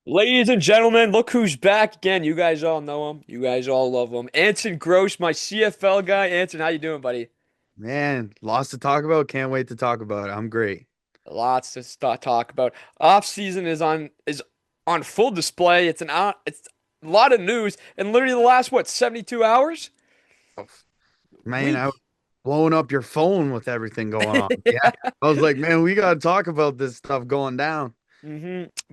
Ladies and gentlemen, look who's back again. You guys all know him. You guys all love him. Anson Gross, my CFL guy. Anson, how you doing, buddy? Man, lots to talk about. Can't wait to talk about it. I'm great. Lots to talk about. Off season is on full display. It's a lot of news, and literally the last 72 hours? Oh, man, I was Week. blowing up your phone with everything going on. Yeah. I was like, man, we got to talk about this stuff going down.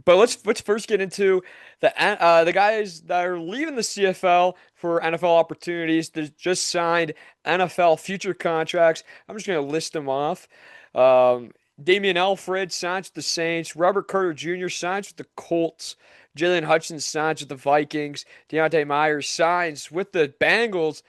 But let's first get into the guys that are leaving the CFL for NFL opportunities. They just signed NFL future contracts. I'm just gonna list them off. Damian Alfred signs with the Saints. Robert Carter Jr. signs with the Colts. Jalen Hutchins signs with the Vikings. Deontay Myers signs with the Bengals.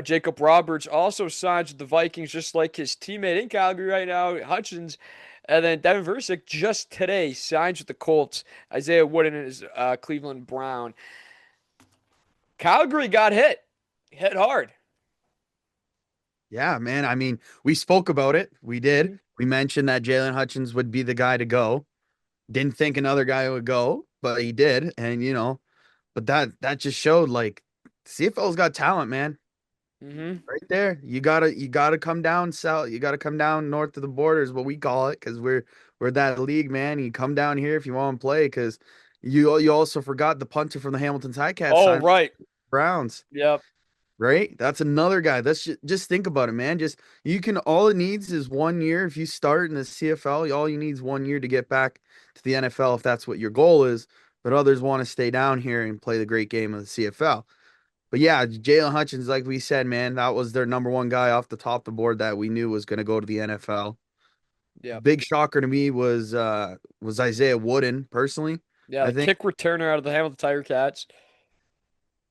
Jacob Roberts also signs with the Vikings, just like his teammate in Calgary right now, Hutchins. And then Devin Versick just today signs with the Colts. Isaiah Wooden is Cleveland Brown. Calgary got hit hard. Yeah, man. I mean, we spoke about it. We did. Mhm. We mentioned that Jalen Hutchins would be the guy to go. Didn't think another guy would go, but he did. And but that just showed like CFL's got talent, man. hmm Right there. You gotta come down south. You gotta come down north of the border is what we call it, because we're that league, man. You come down here if you want to play, because you also forgot the punter from the Hamilton Ticats Oh, signed with right. the Browns, Yep. right? That's another guy. That's just think about it, man. Just you can all it needs is 1 year. If you start in the CFL, all you need is 1 year to get back to the NFL if that's what your goal is. But others want to stay down here and play the great game of the CFL. But yeah, Jalen Hutchins, like we said, man, that was their number one guy off the top of the board that we knew was going to go to the NFL. Yep. Big shocker to me was Isaiah Wooden personally. Yeah, I the think, kick returner out of the Hamilton Tiger Cats.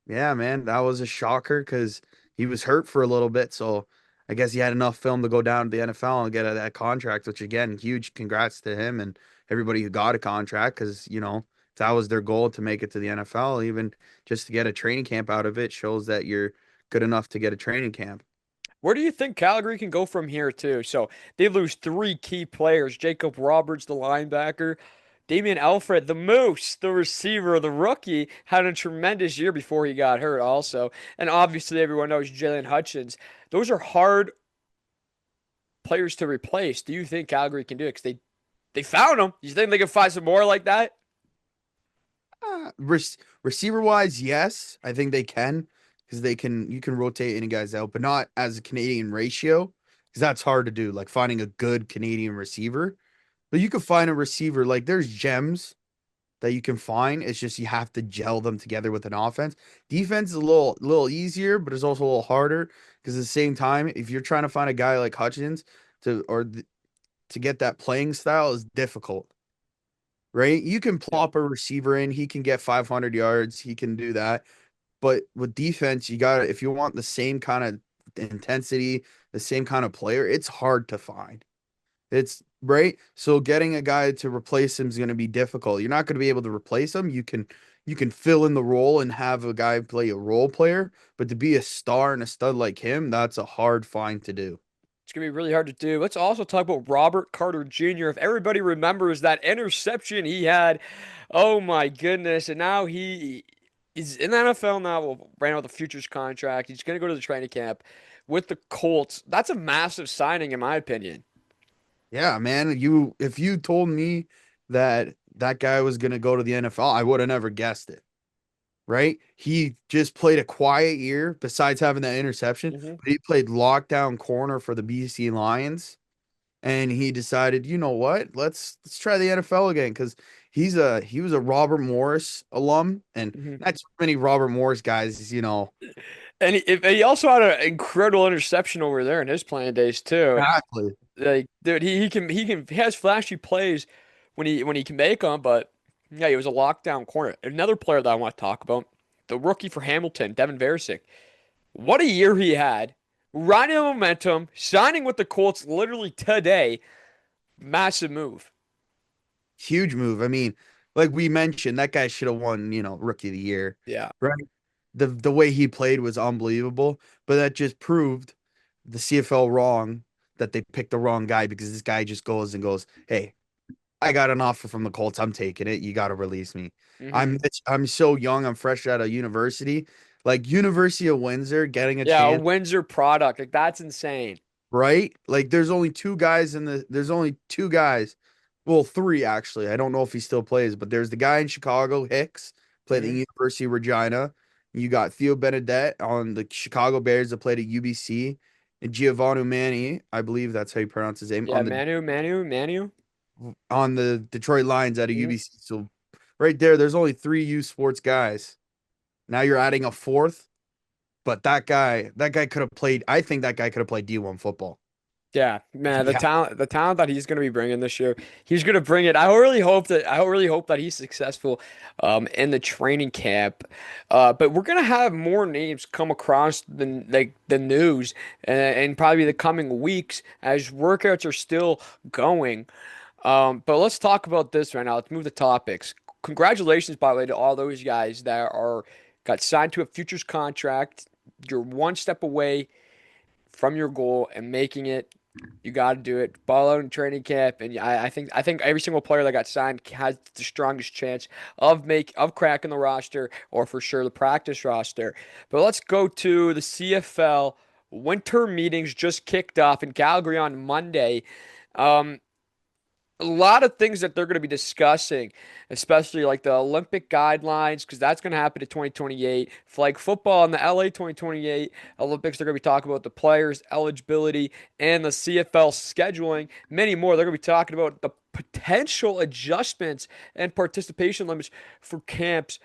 yeah, man, that was a shocker because he was hurt for a little bit. So I guess he had enough film to go down to the NFL and get that contract, which again, huge congrats to him and everybody who got a contract because if that was their goal to make it to the NFL, even just to get a training camp out of it shows that you're good enough to get a training camp. Where do you think Calgary can go from here, too? So they lose three key players: Jacob Roberts, the linebacker, Damian Alfred, the Moose, the receiver, the rookie, had a tremendous year before he got hurt, also. And obviously, everyone knows Jalen Hutchins. Those are hard players to replace. Do you think Calgary can do it? Because they found them. You think they can find some more like that? Receiver wise, yes, I think they can because you can rotate any guys out, but not as a Canadian ratio because that's hard to do. Like finding a good Canadian receiver, but you can find a receiver like there's gems that you can find. It's just you have to gel them together with an offense. Defense is a little easier, but it's also a little harder because at the same time, if you're trying to find a guy like Hutchins to get that playing style is difficult, right? You can Yep. plop a receiver in, he can get 500 yards, he can do that. But with defense, you got to, if you want the same kind of intensity, the same kind of player, it's hard to find. It's right. So getting a guy to replace him is going to be difficult. You're not going to be able to replace him. You can fill in the role and have a guy play a role player, but to be a star and a stud like him, that's a hard find to do. It's going to be really hard to do. Let's also talk about Robert Carter Jr. If everybody remembers that interception he had, oh my goodness. And now he is in the NFL now, well, ran out the futures contract. He's going to go to the training camp with the Colts. That's a massive signing, in my opinion. Yeah, man. If you told me that guy was going to go to the NFL, I would have never guessed it. Right? He just played a quiet year besides having that interception, hmm but he played lockdown corner for the BC Lions and he decided, you know what? Let's try the NFL again because he was a Robert Morris alum and hmm not too many Robert Morris guys. And he also had an incredible interception over there in his playing days too. Exactly. Like, dude, he has flashy plays when he can make them, but yeah, he was a lockdown corner. Another player that I want to talk about, the rookie for Hamilton, Devin Versick. What a year he had. Riding the momentum, signing with the Colts literally today. Massive move. Huge move. I mean, like we mentioned, that guy should have won, rookie of the year. Yeah. Right? The way he played was unbelievable, but that just proved the CFL wrong that they picked the wrong guy because this guy just goes and goes, "Hey, I got an offer from the Colts. I'm taking it. You got to release me. Hmm. I'm so young. I'm fresh out of university. Like University of Windsor, getting a Yeah, a chance, Windsor product. Like that's insane. right? Like there's only two guys. Well, three actually. I don't know if he still plays, but there's the guy in Chicago, Hicks, played at the Hmm. University of Regina. You got Theo Benedette on the Chicago Bears that played at UBC, and Giovanni Manni, I believe that's how you pronounce his name, Yeah, Manu. on the Detroit Lions out of Hmm. UBC. So right there, there's only three U Sports guys. Now you're adding a fourth, but that guy could have played. I think that guy could have played D1 football Yeah, if man, he had. the talent that he's going to be bringing this year, he's going to bring it. I really hope that he's successful, in the training camp. But we're going to have more names come across the news, and probably the coming weeks as workouts are still going. But let's talk about this right now. Let's move the topics. Congratulations, by the way, to all those guys that are got signed to a futures contract. You're one step away from your goal and making it. You got to do it. Ball out in training camp, and I think every single player that got signed has the strongest chance of cracking the roster or for sure the practice roster. But let's go to the CFL winter meetings just kicked off in Calgary on Monday. Um, a lot of things that they're going to be discussing, especially like the Olympic guidelines, because that's going to happen in 2028. Flag football in the LA 2028 Olympics, they're going to be talking about the players' eligibility and the CFL scheduling, many more. They're going to be talking about the potential adjustments and participation limits for camps,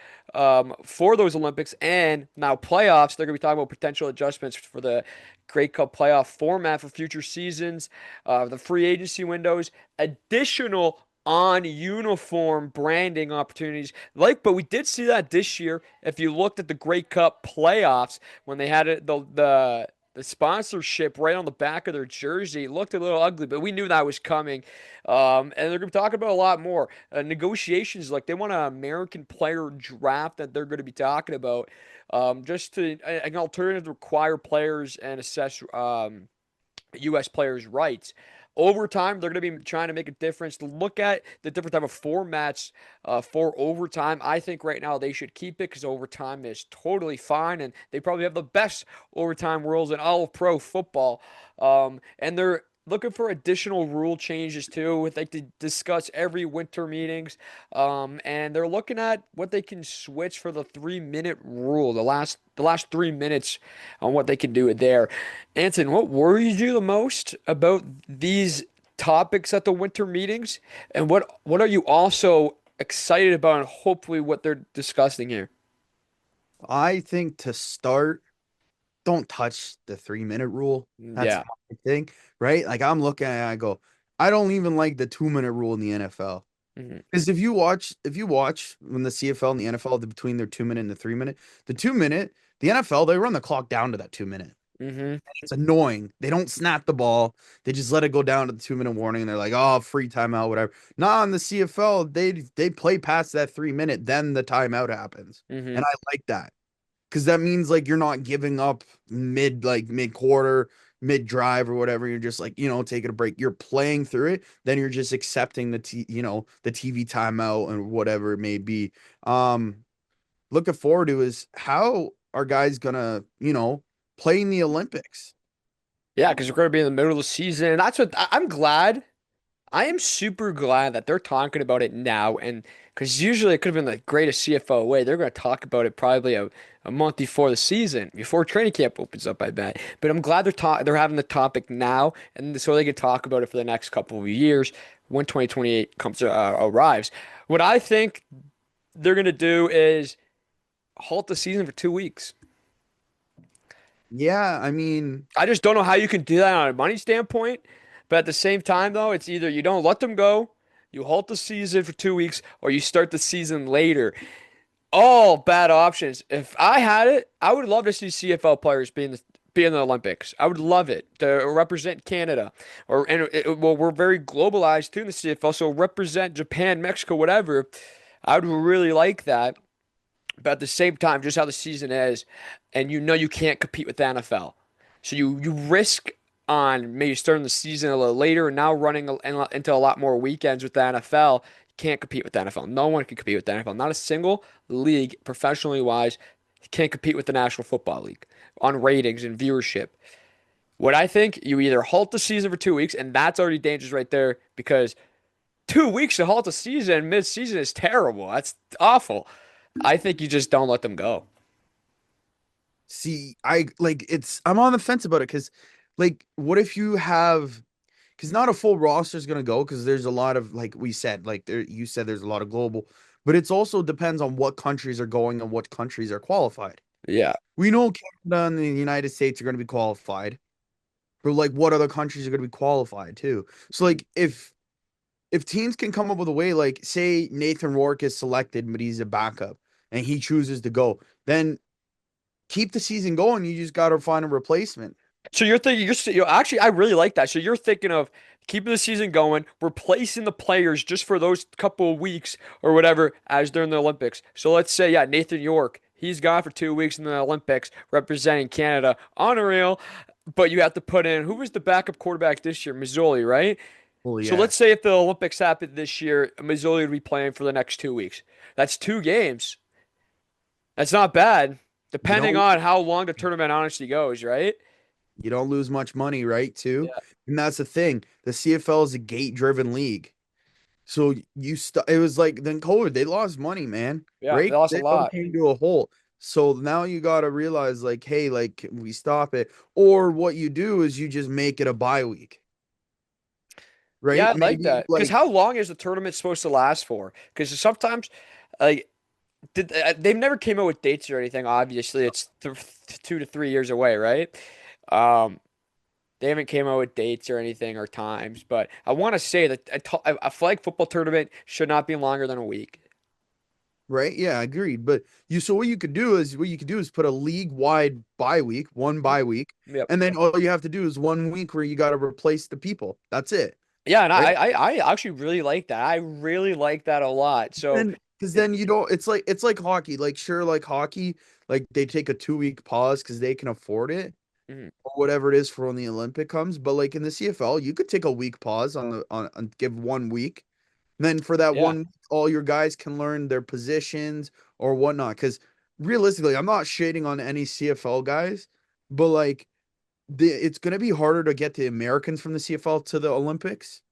for those Olympics and now playoffs. They're going to be talking about potential adjustments for the Grey Cup playoff format for future seasons, the free agency windows, additional on uniform branding opportunities. But we did see that this year. If you looked at the Grey Cup playoffs when they had the sponsorship right on the back of their jersey, it looked a little ugly, but we knew that was coming. And they're going to be talking about a lot more negotiations. Like they want an American player draft that they're going to be talking about, just to an alternative to require players and assess U.S. players' rights. Overtime, they're going to be trying to make a difference. To look at the different type of formats for overtime, I think right now they should keep it because overtime is totally fine, and they probably have the best overtime rules in all of pro football. And they're looking for additional rule changes too. With like to discuss every winter meetings, and they're looking at what they can switch for the 3 minute rule, the last 3 minutes on what they can do it there. Anson, what worries you the most about these topics at the winter meetings, and what are you also excited about, and hopefully what they're discussing here? I think to start, don't touch the 3 minute rule. That's Yeah. my thing, right? Like I'm looking at it, I go, I don't even like the 2 minute rule in the NFL. Hmm. Because if you watch when the CFL and the NFL between their 2 minute and the 3 minute, the 2 minute, the NFL, they run the clock down to that 2 minute. Hmm. It's annoying. They don't snap the ball. They just let it go down to the 2 minute warning. And they're like, oh, free timeout, whatever. Not on the CFL. They play past that 3 minute, then the timeout happens. Hmm. And I like that. Because that means like you're not giving up mid quarter, mid drive or whatever. You're just like, taking a break. You're playing through it. Then you're just accepting the TV timeout and whatever it may be. Um, Looking forward to is how are guys gonna, play in the Olympics? Yeah, because we're going to be in the middle of the season, and that's what I'm glad. I am super glad that they're talking about it now, and because usually it could have been the greatest CFO way. They're going to talk about it probably a month before the season, before training camp opens up, I bet. But I'm glad they're having the topic now, and so they can talk about it for the next couple of years when 2028 arrives. What I think they're going to do is halt the season for 2 weeks. Yeah, I mean, I just don't know how you can do that on a money standpoint. But at the same time, though, it's either you don't let them go, you halt the season for 2 weeks, or you start the season later. All bad options. If I had it, I would love to see CFL players be in the Olympics. I would love it to represent Canada, well, we're very globalized too in the CFL, so represent Japan, Mexico, whatever. I would really like that. But at the same time, just how the season is, and you know you can't compete with the NFL. So you risk. on maybe starting the season a little later and now running into a lot more weekends with the NFL, can't compete with the NFL. No one can compete with the NFL. Not a single league, professionally wise, can't compete with the National Football League on ratings and viewership. What I think, you either halt the season for 2 weeks, and that's already dangerous right there because 2 weeks to halt a season mid-season is terrible. That's awful. I think you just don't let them go. See, I like I'm on the fence about it because like what if you have because not a full roster is gonna go because there's a lot of like we said, like there you said there's a lot of global, but it's also depends on what countries are going and what countries are qualified. Yeah. We know Canada and the United States are gonna be qualified, but like what other countries are gonna be qualified too? So like if teams can come up with a way, like say Nathan Rourke is selected, but he's a backup and he chooses to go, then keep the season going. You just got to find a replacement. So you're thinking you're actually I really like that. So you're thinking of keeping the season going, replacing the players just for those couple of weeks or whatever as during the Olympics. So let's say Nathan York, he's gone for 2 weeks in the Olympics representing Canada. Unreal. But you have to put in who was the backup quarterback this year? Mazzoli, right? Well, So yeah, let's say if the Olympics happened this year, Mazzoli would be playing for the next 2 weeks. That's 2 games. That's not bad, you depending don't on how long the tournament honestly goes, right? you don't lose much money, right? Too, Yeah. and that's the thing. The CFL is a gate-driven league, so it was like then COVID. They lost money, man. Yeah, Right? they lost a They all lot. came to a halt. So now you got to realize, like, hey, like, can we stop it? Or what you do is you just make it a bye week, Yeah, right? I like Maybe that. Because like how long is the tournament supposed to last for? Because sometimes, like, they've never came out with dates or anything. Obviously, it's 2 to 3 years away, right? Um, they haven't came out with dates or anything or times, but I want to say that a flag football tournament should not be longer than a week. right? Yeah, agreed. But what you could do is put a league wide bye week, one bye week, Yep. and then all you have to do is 1 week where you got to replace the people. That's it, Yeah, and right? I actually really like that. I really like that a lot. So, Then because it, then you don't. It's like hockey. Like sure, like hockey, like they take a 2 week pause because they can afford it mhm, or whatever it is for when the Olympic comes. But like in the CFL, you could take a week pause on give 1 week. And then for that yeah, 1 week, all your guys can learn their positions or whatnot. Because realistically, I'm not shading on any CFL guys, but like it's gonna be harder to get the Americans from the CFL to the Olympics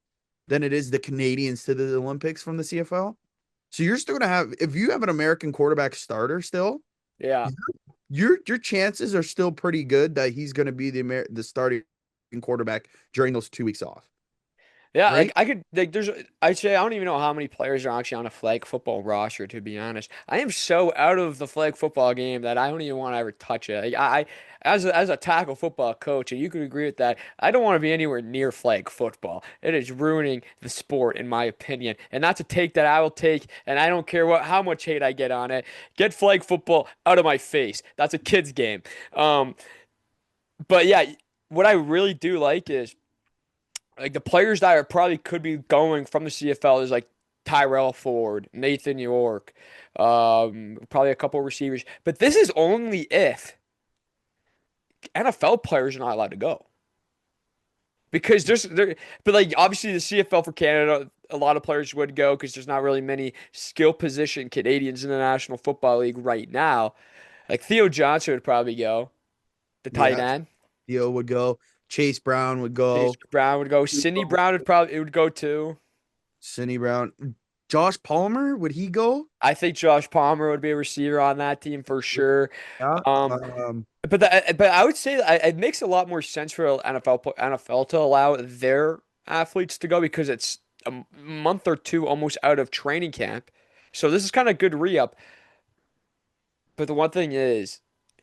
than it is the Canadians to the Olympics from the CFL. So you're still gonna have if you have an American quarterback starter still, yeah. your chances are still pretty good that he's gonna be the starting quarterback during those 2 weeks off, Yeah, like right? I could like there's I'd say I don't even know how many players are actually on a flag football roster, to be honest. I am so out of the flag football game that I don't even want to ever touch it. Like, as a tackle football coach, and you could agree with that, I don't want to be anywhere near flag football. It is ruining the sport in my opinion. And that's a take that I will take, and I don't care how much hate I get on it. Get flag football out of my face. That's a kid's game. Um, but yeah, what I really do like is like the players that are probably could be going from the CFL is like Tyrell Ford, Nathan York, probably a couple of receivers. But this is only if NFL players are not allowed to go because but like obviously the CFL for Canada, a lot of players would go because there's not really many skill position Canadians in the National Football League right now. Like Theo Johnson would probably go, the tight Yeah, end. Theo would go, Chase Brown would Chase go, Brown would go. Sidney Brown would go too. Cindy Brown, Josh Palmer would he go? I think Josh Palmer would be a receiver on that team for sure. Yeah. Um, but I would say that it makes a lot more sense for NFL to allow their athletes to go because it's a month or two almost out of training camp. So this is kind of good re-up. But the one thing is,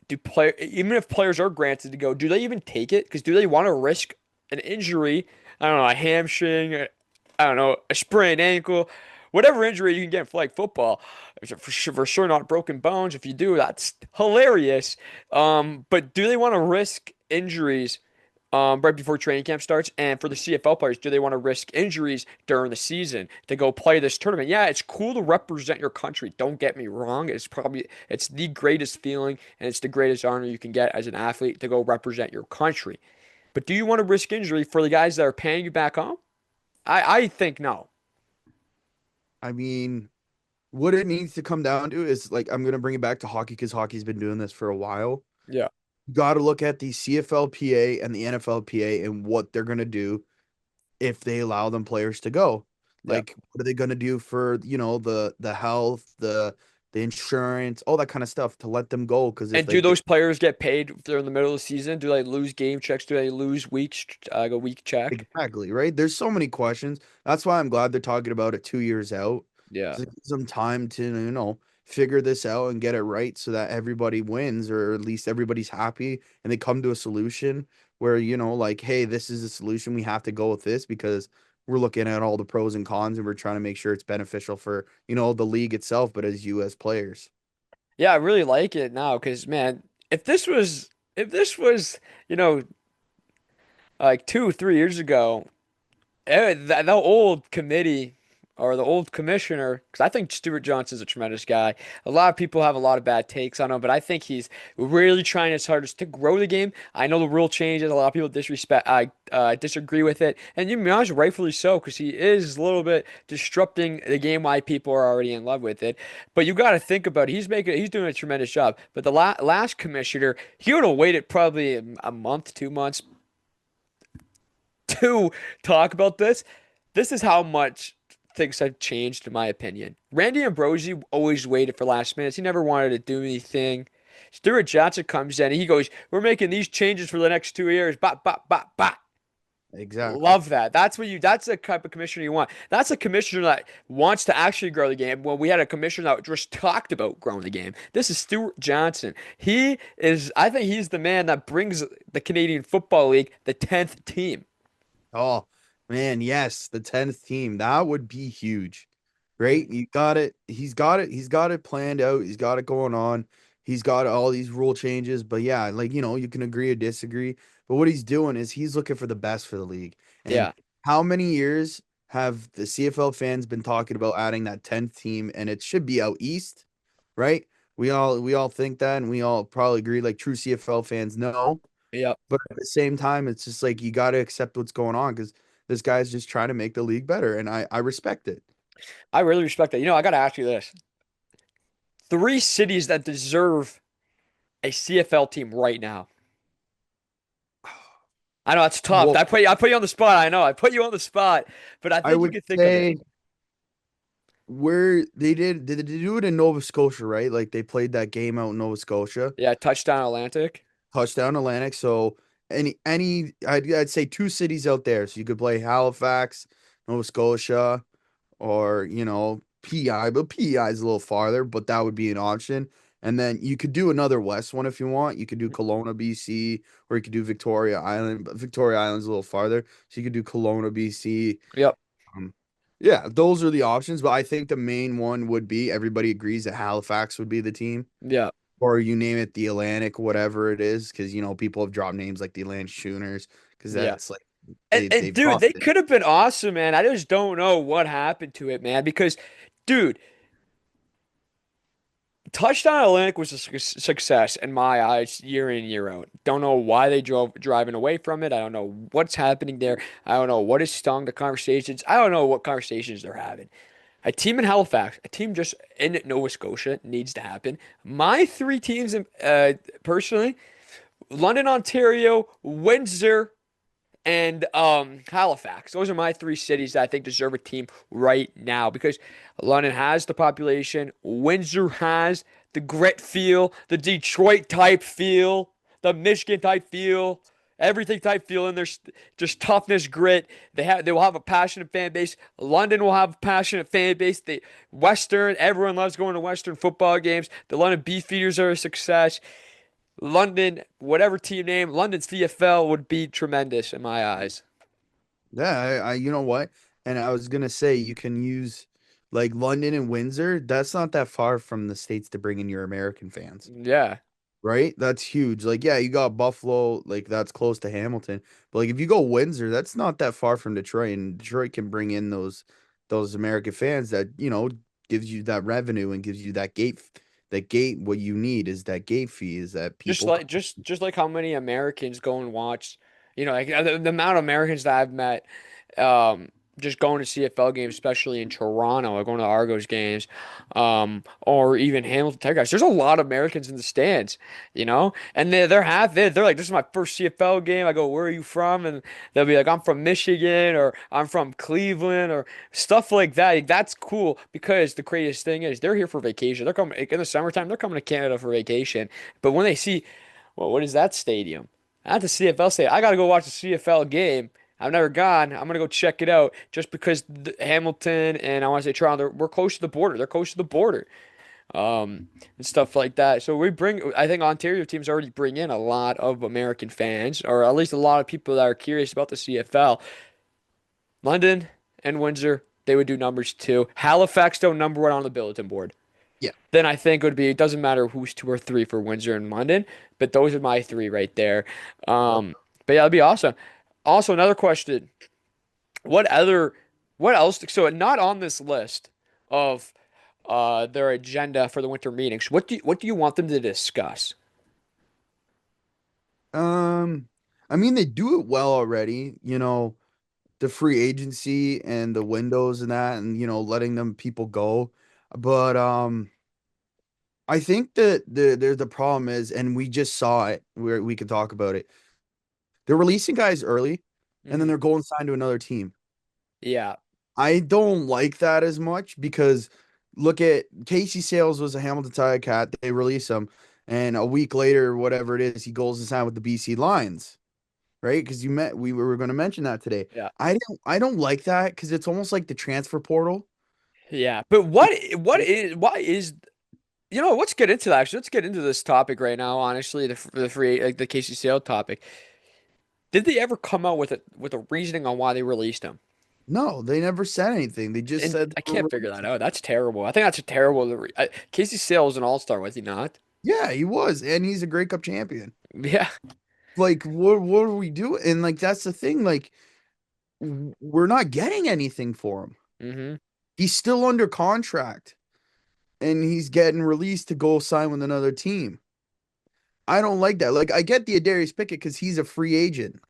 even if players are granted to go, do they even take it? Because do they want to risk an injury? I don't know, a hamstring, I don't know, a sprained ankle, whatever injury you can get in flag football. For sure not broken bones. If you do, that's hilarious. But do they want to risk injuries right before training camp starts? And for the CFL players, do they want to risk injuries during the season to go play this tournament? Yeah, it's cool to represent your country. Don't get me wrong. It's the greatest feeling and it's the greatest honor you can get as an athlete to go represent your country. But do you want to risk injury for the guys that are paying you back home? I think no. I mean, what it needs to come down to is like I'm gonna bring it back to hockey because hockey's been doing this for a while. Yeah. You got to look at the CFLPA and the NFLPA and what they're gonna do if they allow them players to go. Yeah. Like, what are they gonna do for the health, the insurance, all that kind of stuff to let them go? Because if And do like they those players get paid if they're in the middle of the season? Do they lose game checks? Do they lose weeks, like a week check? exactly right, there's so many questions. That's why I'm glad they're talking about it 2 years out. Yeah. 'Cause it gives them time to figure this out and get it right so that everybody wins or at least everybody's happy and they come to a solution where like, hey, this is a solution, we have to go with this because we're looking at all the pros and cons and we're trying to make sure it's beneficial for the league itself, but as you as players. Yeah, I really like it now because man, if this was, you know, like 2, 3 years ago, the old committee or the old commissioner, because I think Stuart Johnson's a tremendous guy. A lot of people have a lot of bad takes on him, but I think he's really trying his hardest to grow the game. I know the rule changes. A lot of people disagree with it, and you know, rightfully so, because he is a little bit disrupting the game why people are already in love with it. But you got to think about it. He's doing a tremendous job. But the last commissioner, he would have waited probably a month, 2 months to talk about this. This is how much things have changed, in my opinion. Randy Ambrosie always waited for last minutes. He never wanted to do anything. Stuart Johnson comes in and he goes, "We're making these changes for the next 2 years." Bop, bop, bop, bop. Exactly. Love that. That's the type of commissioner you want. That's a commissioner that wants to actually grow the game. Well, we had a commissioner that just talked about growing the game. This is Stuart Johnson. I think he's the man that brings the Canadian Football League the 10th team. Oh man, yes, the 10th team. That would be huge. Right? You got it. He's got it. He's got it planned out. He's got it going on. He's got all these rule changes. But yeah, like you can agree or disagree. But what he's doing is he's looking for the best for the league. And Yeah. how many years have the CFL fans been talking about adding that 10th team? And it should be out east, right? We all think that, and we all probably agree, like true CFL fans know. Yep. But at the same time, it's just like you got to accept what's going on because this guy's just trying to make the league better, and I respect it. I really respect that. I got to ask you this. Three cities that deserve a CFL team right now. I know it's tough. Well, I put you on the spot. I know. I put you on the spot, but I I think you would could think of it. say where did they do it in Nova Scotia, right? Like they played that game out in Nova Scotia, Yeah, touchdown Atlantic. touchdown Atlantic. So I'd say two cities out there. So you could play Halifax, Nova Scotia, or PI, but PI is a little farther, but that would be an option. And then you could do another west one if you want. You could do Kelowna, BC, or you could do Victoria Island. But Victoria Island's a little farther, so you could do Kelowna, BC. Yep. Um, yeah, those are the options. But I think the main one would be everybody agrees that Halifax would be the team, Yeah. or you name it the Atlantic, whatever it is, because people have dropped names like the Atlantic Schooners, because Yeah. that's like And they've dude, they busted. could have been awesome, man. I just don't know what happened to it, man. Because, dude, touchdown Atlantic was a success in my eyes year in, year out. Don't know why they driving away from it. I don't know what's happening there. I don't know what has stung the conversations. I don't know what conversations they're having. A team in Halifax, a team just in Nova Scotia needs to happen. My three teams, personally, London, Ontario, Windsor, and Halifax. Those are my three cities that I think deserve a team right now because London has the population, Windsor has the grit feel, the Detroit type feel, the Michigan type feel, everything type feel in there, just toughness, grit. They will have a passionate fan base. London will have a passionate fan base. Everyone loves going to Western football games. The London Beefeaters are a success. London, whatever team name, London CFL would be tremendous in my eyes. Yeah, you know what? And I was gonna say you can use like London and Windsor. That's not that far from the States to bring in your American fans, Yeah, right? That's huge. Like, yeah, you got Buffalo, like that's close to Hamilton. But like if you go Windsor, that's not that far from Detroit, and Detroit can bring in those American fans that, gives you that revenue and gives you that gate. What you need is that gate fee, is that just people like just like how many Americans go and watch. Like the amount of Americans that I've met, um, just going to CFL games, especially in Toronto, like going to the Argos games, or even Hamilton Tigers. There's a lot of Americans in the stands, and they're like, this is my first CFL game. I go, where are you from? And they'll be like, I'm from Michigan, or I'm from Cleveland, or stuff like that. Like, that's cool because the craziest thing is they're here for vacation. They're coming in the summertime. They're coming to Canada for vacation, but when they see, well, what is that stadium? Not the CFL stadium. I got to go watch the CFL game. I've never gone. I'm gonna go check it out just because Hamilton and I want to say Toronto, we're close to the border. They're close to the border, and stuff like that. So I think Ontario teams already bring in a lot of American fans, or at least a lot of people that are curious about the CFL. London and Windsor, they would do numbers too. Halifax, though, number one on the bulletin board. Yeah. Then I think it would be, it doesn't matter who's two or three for Windsor and London, but those are my three right there. But yeah, that'd be awesome. Also, another question. What other, what else? So not on this list of their agenda for the winter meetings. What do you want them to discuss? Um, I mean, they do it well already, the free agency and the windows and that, and letting them people go. But I think that the problem is, and we just saw it where we could talk about it. They're releasing guys early, and then Hmm. they're going signed to another team. Yeah, I don't like that as much because look at Casey Sales was a Hamilton Tiger Cat. They release him, and a week later, whatever it is, he goes and sign with the BC Lions, right? Because we were going to mention that today. yeah, I don't like that because it's almost like the transfer portal. yeah. But let's get into that. Actually, let's get into this topic right now. Honestly, the free like the Casey Sale topic. Did they ever come out with a reasoning on why they released him? No, they never said anything. They just And said they I were can't figure that releasing. out. That's terrible. I think that's a terrible. Casey Sale was an all-star, was he not? Yeah, he was, and he's a Grey Cup champion. Yeah. Like, what are we doing? And like that's the thing. Like, we're not getting anything for him. Hmm. He's still under contract, and he's getting released to go sign with another team. I don't like that. Like, I get the Adarius Pickett because he's a free agent.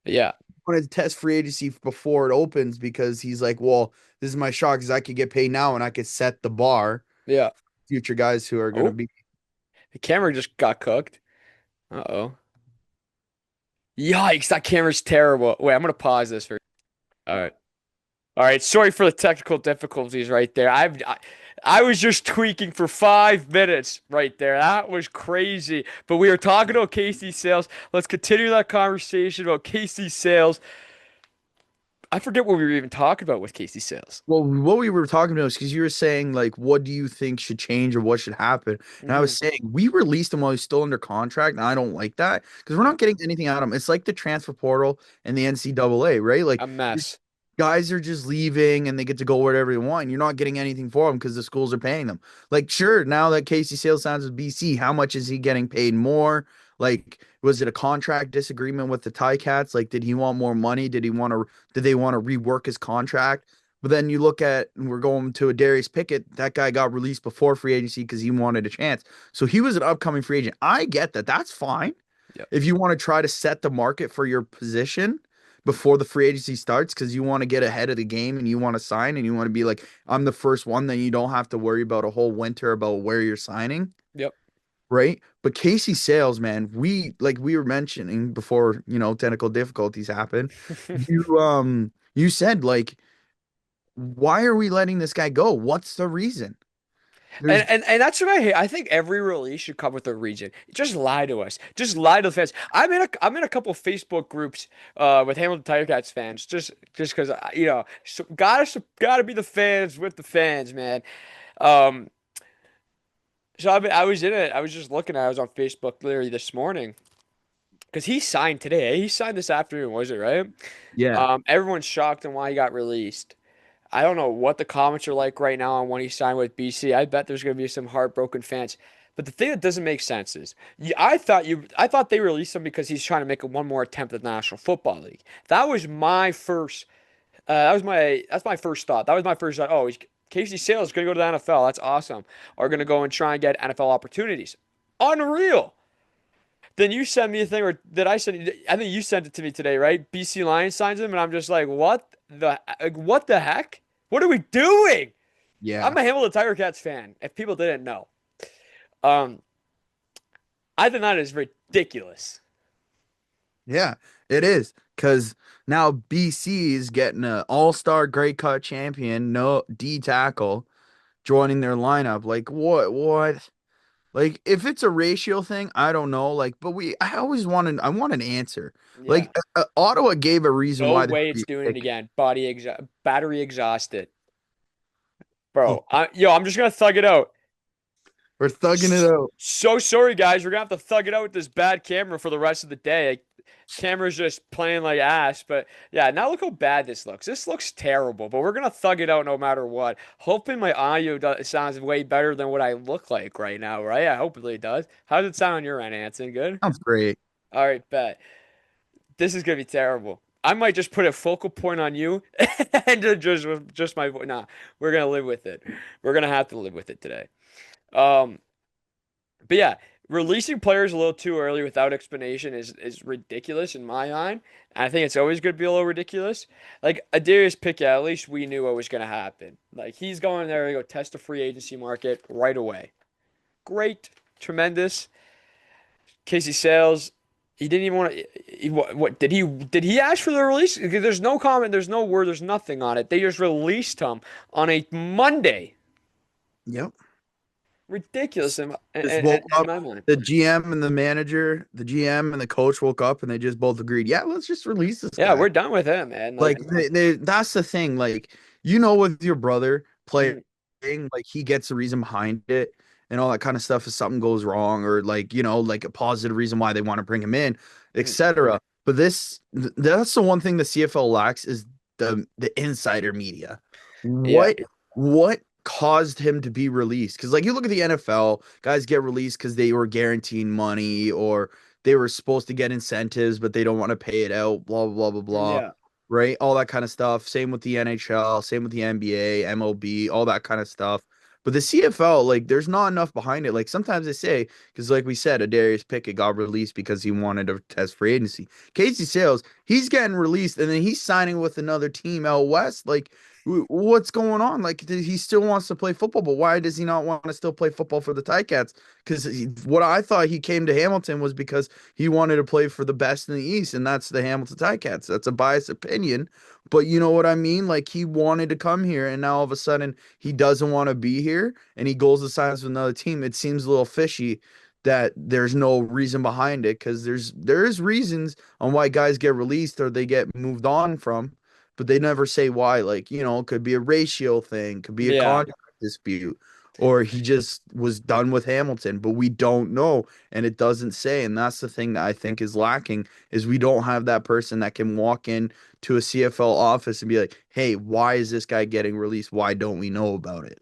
Yeah. I wanted to test free agency before it opens because he's like, well, this is my shot because I could get paid now and I could set the bar. Yeah. Future guys who are going to Oh, be. the camera just got cooked. Uh-oh. Yikes, that camera's terrible. Wait, I'm gonna pause this for. All right. All right. Sorry for the technical difficulties right there. I was just tweaking for 5 minutes right there. That was crazy. But we were talking about Casey Sales. Let's continue that conversation about Casey Sales. I forget what we were even talking about with Casey Sales. Well, what we were talking about is because you were saying, like, what do you think should change or what should happen? And I Hmm. was saying, we released him while he's still under contract. And I don't like that because we're Yeah. not getting anything out of him. It's like the transfer portal and the NCAA, right? Like, A mess. guys are just leaving and they get to go wherever they want. And you're not getting anything for them because the schools are paying them. Like, sure, now that Casey Sales signs with BC, how much is he getting paid more? Like, was it a contract disagreement with the Ticats? Like, did he want more money? Did they want to rework his contract? But then you look at, and we're going to a Darius Pickett. That guy got released before free agency because he wanted a chance. So he was an upcoming free agent. I get that. That's fine. Yep. If you want to try to set the market for your position before the free agency starts because you want to get ahead of the game and you want to sign and you want to be like, I'm the first one, then you don't have to worry about a whole winter about where you're signing, Yep. right? But Casey Sales, man, we were mentioning before, technical difficulties happen. You said like, why are we letting this guy go? What's the reason? And, There's and and that's what I hate. I think every release should come with a region. Just lie to us. Just lie to the fans. I'm in a couple Facebook groups with Hamilton Tiger Cats fans. Just because so gotta be the fans with the fans, man. Um, so I was in it. I was just looking at. I was on Facebook literally this morning because he signed today. He signed this afternoon, was it right? Yeah. Everyone's shocked on why he got released. I don't know what the comments are like right now on when he signed with BC. I bet there's going to be some heartbroken fans. But the thing that doesn't make sense is, I thought they released him because he's trying to make one more attempt at the National Football League. That was my first. That's my first thought. That was my first thought. Oh, Casey Sales is going to go to the NFL. That's awesome. Are going to go and try and get NFL opportunities. Unreal. then you sent me a thing, or did I send you? I think you sent it to me today, right? BC Lions signs him, and I'm just what the heck? What are we doing? Yeah. I'm a Hamilton Tiger Cats fan. If people didn't know, um, I think that is ridiculous. Yeah, it is. Because now BC is getting an all-star Grey Cup champion, no D tackle, joining their lineup. Like what? Like if it's a ratio thing, I don't know. Like, but I want an answer. Yeah, Like Ottawa gave a reason no why they way were it's doing it pick. again. Battery exhausted, Oh, bro. I'm just gonna thug it out. we're thugging it out. So sorry, guys. We're gonna have to thug it out with this bad camera for the rest of the day. Camera's just playing like ass. But yeah, now look how bad this looks. This looks terrible, but we're gonna thug it out no matter what. Hoping my audio sounds way better than what I look like right now, right? I hope it does. How does it sound on your end, Anson? Good? Sounds great. All right, bet. This is gonna be terrible. I might just put a focal point on you and just my voice. Nah, we're gonna live with it. We're gonna have to live with it today. Um, But yeah, releasing players a little too early without explanation is ridiculous in my mind. And I think it's always going to be a little ridiculous. Like Adarius Pickett, at least we knew what was going to happen. Like he's going there to go test the free agency market right away. Great, tremendous. Casey Sales, he didn't even want to. What did he ask for the release? There's no comment, there's no word, there's nothing on it. They just released him on a Monday. Yep. Ridiculous Just woke in up. my mind. The GM and the manager, the GM and the coach woke up and they just both agreed, yeah, let's just release this Yeah, guy. we're done with him, man. Like that's the thing. Like, with your brother playing, Mm, like he gets the reason behind it and all that kind of stuff if something goes wrong or like, like a positive reason why they want to bring him in, mm. etc. But that's the one thing the CFL lacks is the insider media. Yeah. What caused him to be released? Because like you look at the NFL, guys get released because they were guaranteeing money or they were supposed to get incentives, but they don't want to pay it out, blah, blah, blah, blah, Yeah. right? All that kind of stuff. Same with the NHL, same with the NBA, MLB, all that kind of stuff. But the CFL, like, there's not enough behind it. Like, sometimes they say, because, like we said, Darius Pickett got released because he wanted to test free agency. Casey Sales, he's getting released and then he's signing with another team out west. Like, what's going on? Like, he still wants to play football, but why does he not want to still play football for the Ticats? Because what I thought he came to Hamilton was because he wanted to play for the best in the East, and that's the Hamilton Ticats. That's a biased opinion, but you know what I mean? Like he wanted to come here, and now all of a sudden he doesn't want to be here, and he goes to signs with another team. It seems a little fishy that there's no reason behind it because there is reasons on why guys get released or they get moved on from, but they never say why. Like it could be a ratio thing, could be a Yeah. contract dispute or he just was done with Hamilton, but we don't know and it doesn't say. And that's the thing that I think is lacking is we don't have that person that can walk in to a CFL office and be like, "Hey, why is this guy getting released? Why don't we know about it?"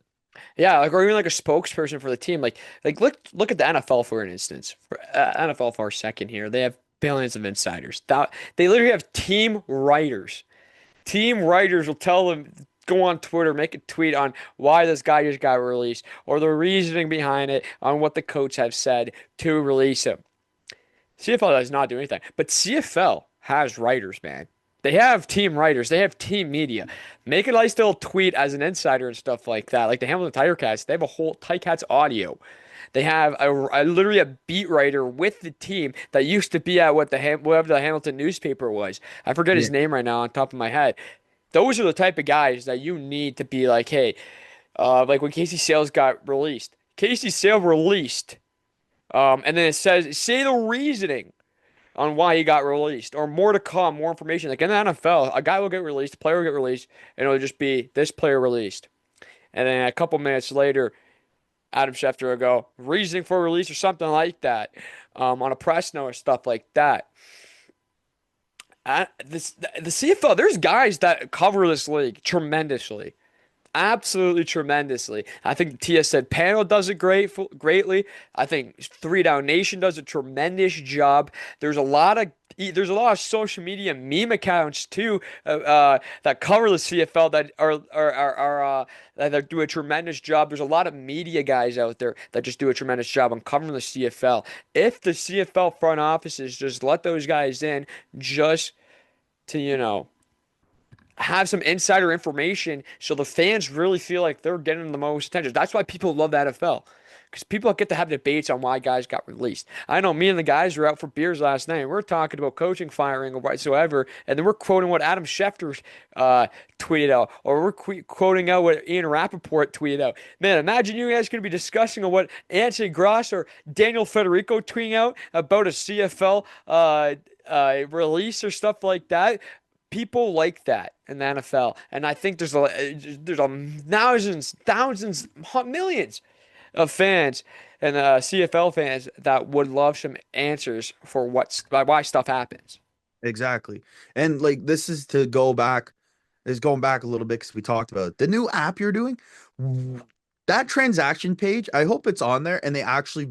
Yeah, like or even like a spokesperson for the team. Like look at the NFL for an instance. NFL for a second here. They have billions of insiders. They literally have team writers. Team writers will tell them go on Twitter, make a tweet on why this guy just got released or the reasoning behind it on what the coach have said to release him. CFL does not do anything, but CFL has writers, man. They have team writers. They have team media. Make a nice little tweet as an insider and stuff like that. Like the Hamilton Tiger Cats, they have a whole Ticats audio. They have literally a beat writer with the team that used to be at whatever the Hamilton newspaper was. I forget Yeah. his name right now on top of my head. Those are the type of guys that you need to be like, hey, like when Casey Sales got released. Casey Sales released, and then it says, say the reasoning on why he got released, or more to come, more information. Like in the NFL, a guy will get released, a player will get released, and it'll just be this player released. And then a couple minutes later, Adam Schefter will go, reasoning for release or something like that, on a press note or stuff like that. The CFL, there's guys that cover this league tremendously. Absolutely tremendously. I think the TSN panel does it greatly. I think Three Down Nation does a tremendous job. There's a lot of social media meme accounts too that cover the CFL that do a tremendous job. There's a lot of media guys out there that just do a tremendous job on covering the CFL. If the CFL front offices just let those guys in, just to have some insider information so the fans really feel like they're getting the most attention. That's why people love the NFL. Because people get to have debates on why guys got released. I know me and the guys were out for beers last night. And we're talking about coaching firing or whatsoever, and then we're quoting what Adam Schefter uh, tweeted out, or we're quoting out what Ian Rappaport tweeted out. Man, imagine you guys going to be discussing on what Anthony Gross or Daniel Federico tweeting out about a CFL release or stuff like that. People like that in the NFL, and I think there's thousands, millions of fans and CFL fans that would love some answers for why stuff happens. Exactly. And like this is to go back, is going back a little bit because we talked about it. The new app you're doing, that transaction page, I hope it's on there and they actually,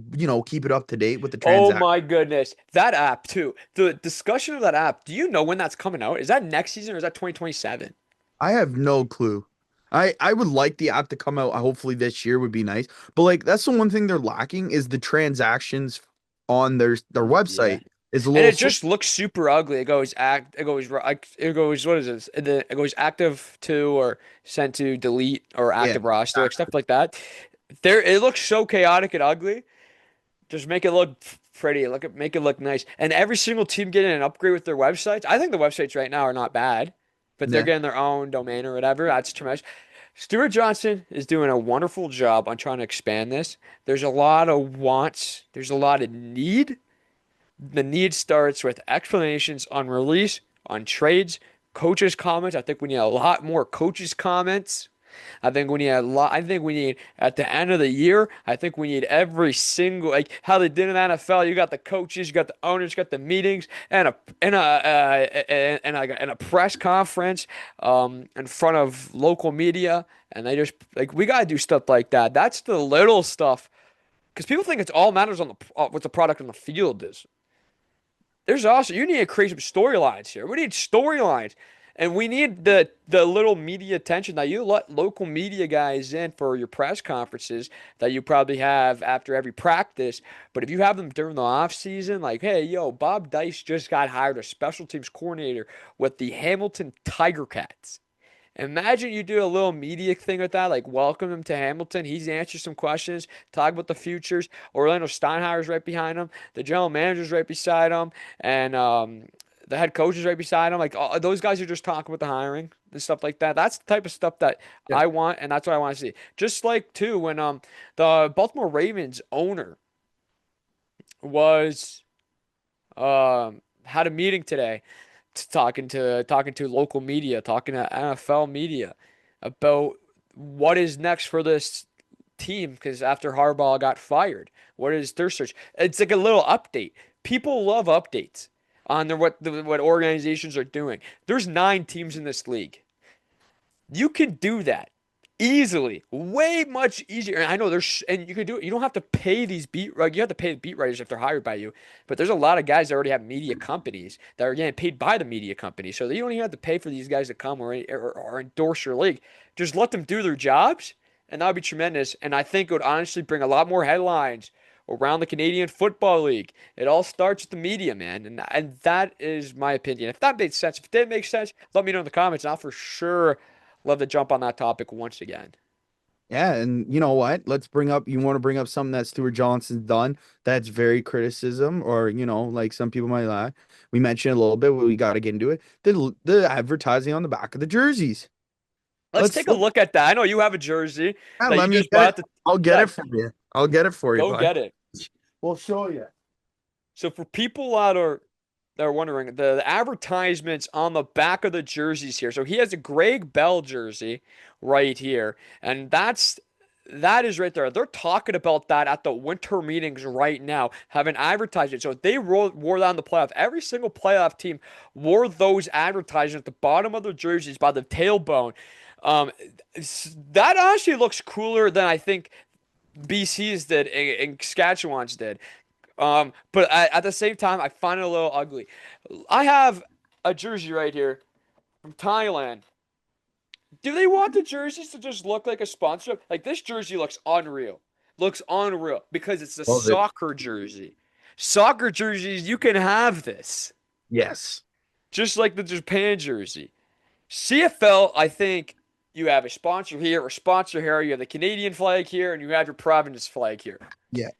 keep it up to date with the Oh transaction. my goodness, that app too. The discussion of that app. Do you know when that's coming out? Is that next season or is that 2027? I have no clue. I would like the app to come out hopefully this year would be nice. But like that's the one thing they're lacking is the transactions on their Yeah. website is a And little it slow. just looks super ugly. It goes, what is this? It goes active to or sent to delete or Yeah, active roster, like stuff exactly. like that. It looks so chaotic and ugly. Just make it look pretty. Make it look nice. And every single team getting an upgrade with their websites. I think the websites right now are not bad, but they're Yeah. getting their own domain or whatever. That's tremendous. Stuart Johnson is doing a wonderful job on trying to expand this. There's a lot of wants. There's a lot of need. The need starts with explanations on release, on trades, coaches' comments. I think we need a lot more coaches' comments. I think we need a lot. I think we need at the end of the year. I think we need every single like how they did in the NFL. You got the coaches, you got the owners, you got the meetings, and a press conference in front of local media, and they just like we gotta do stuff like that. That's the little stuff because people think it's all matters on the what the product on the field is. There's also you need to create some storylines here. We need storylines, and we need the little media attention that you let local media guys in for your press conferences that you probably have after every practice. But if you have them during the off season, like, hey, yo, Bob Dice just got hired as special teams coordinator with the Hamilton Tiger Cats. Imagine you do a little media thing with that, like welcome him to Hamilton. He's answered some questions, talk about the futures. Orlando Steinhauer's right behind him. The general manager's right beside him, and the head coach is right beside him. Like those guys are just talking about the hiring and stuff like that. That's the type of stuff that Yeah. I want, and that's what I want to see. Just like too, when the Baltimore Ravens owner was had a meeting today talking to local media, talking to NFL media about what is next for this team because after Harbaugh got fired, what is their search? It's like a little update. People love updates on what organizations are doing. There's 9 teams in this league. You can do that easily, way much easier. And I know and you can do it. You don't have to pay these you have to pay the beat writers if they're hired by you. But there's a lot of guys that already have media companies that are getting paid by the media company. So you don't even have to pay for these guys to come or endorse your league. Just let them do their jobs, and that would be tremendous. And I think it would honestly bring a lot more headlines around the Canadian Football League. It all starts with the media, man. And that is my opinion. If that made sense, if it didn't make sense, let me know in the comments, and I'll for sure love to jump on that topic once again. Yeah, and you know what? You want to bring up something that Stuart Johnson's done that's very criticism, or like some people might lie. We mentioned a little bit, but we got to get into it. The advertising on the back of the jerseys. Let's take a Let's look at that. I know you have a jersey yeah, that you let me just get it. bought. I'll get Yeah, it for you. I'll get it for you, go bud. get it. We'll show you. So for people that are wondering, the advertisements on the back of the jerseys here. So he has a Greg Bell jersey right here, and that is right there. They're talking about that at the winter meetings right now, having advertised it. So they wore that in the playoff. Every single playoff team wore those advertisements at the bottom of their jerseys by the tailbone. Um, that honestly looks cooler than I think BC's did and Saskatchewan's did. But at the same time, I find it a little ugly. I have a jersey right here from Thailand. Do they want the jerseys to just look like a sponsor? Like this jersey looks unreal. Looks unreal because it's a Love it. soccer jersey. Soccer jerseys, you can have this. Yes. Just like the Japan jersey. CFL, I think you have a sponsor here, a sponsor here, you have the Canadian flag here, and you have your province flag here. Yeah.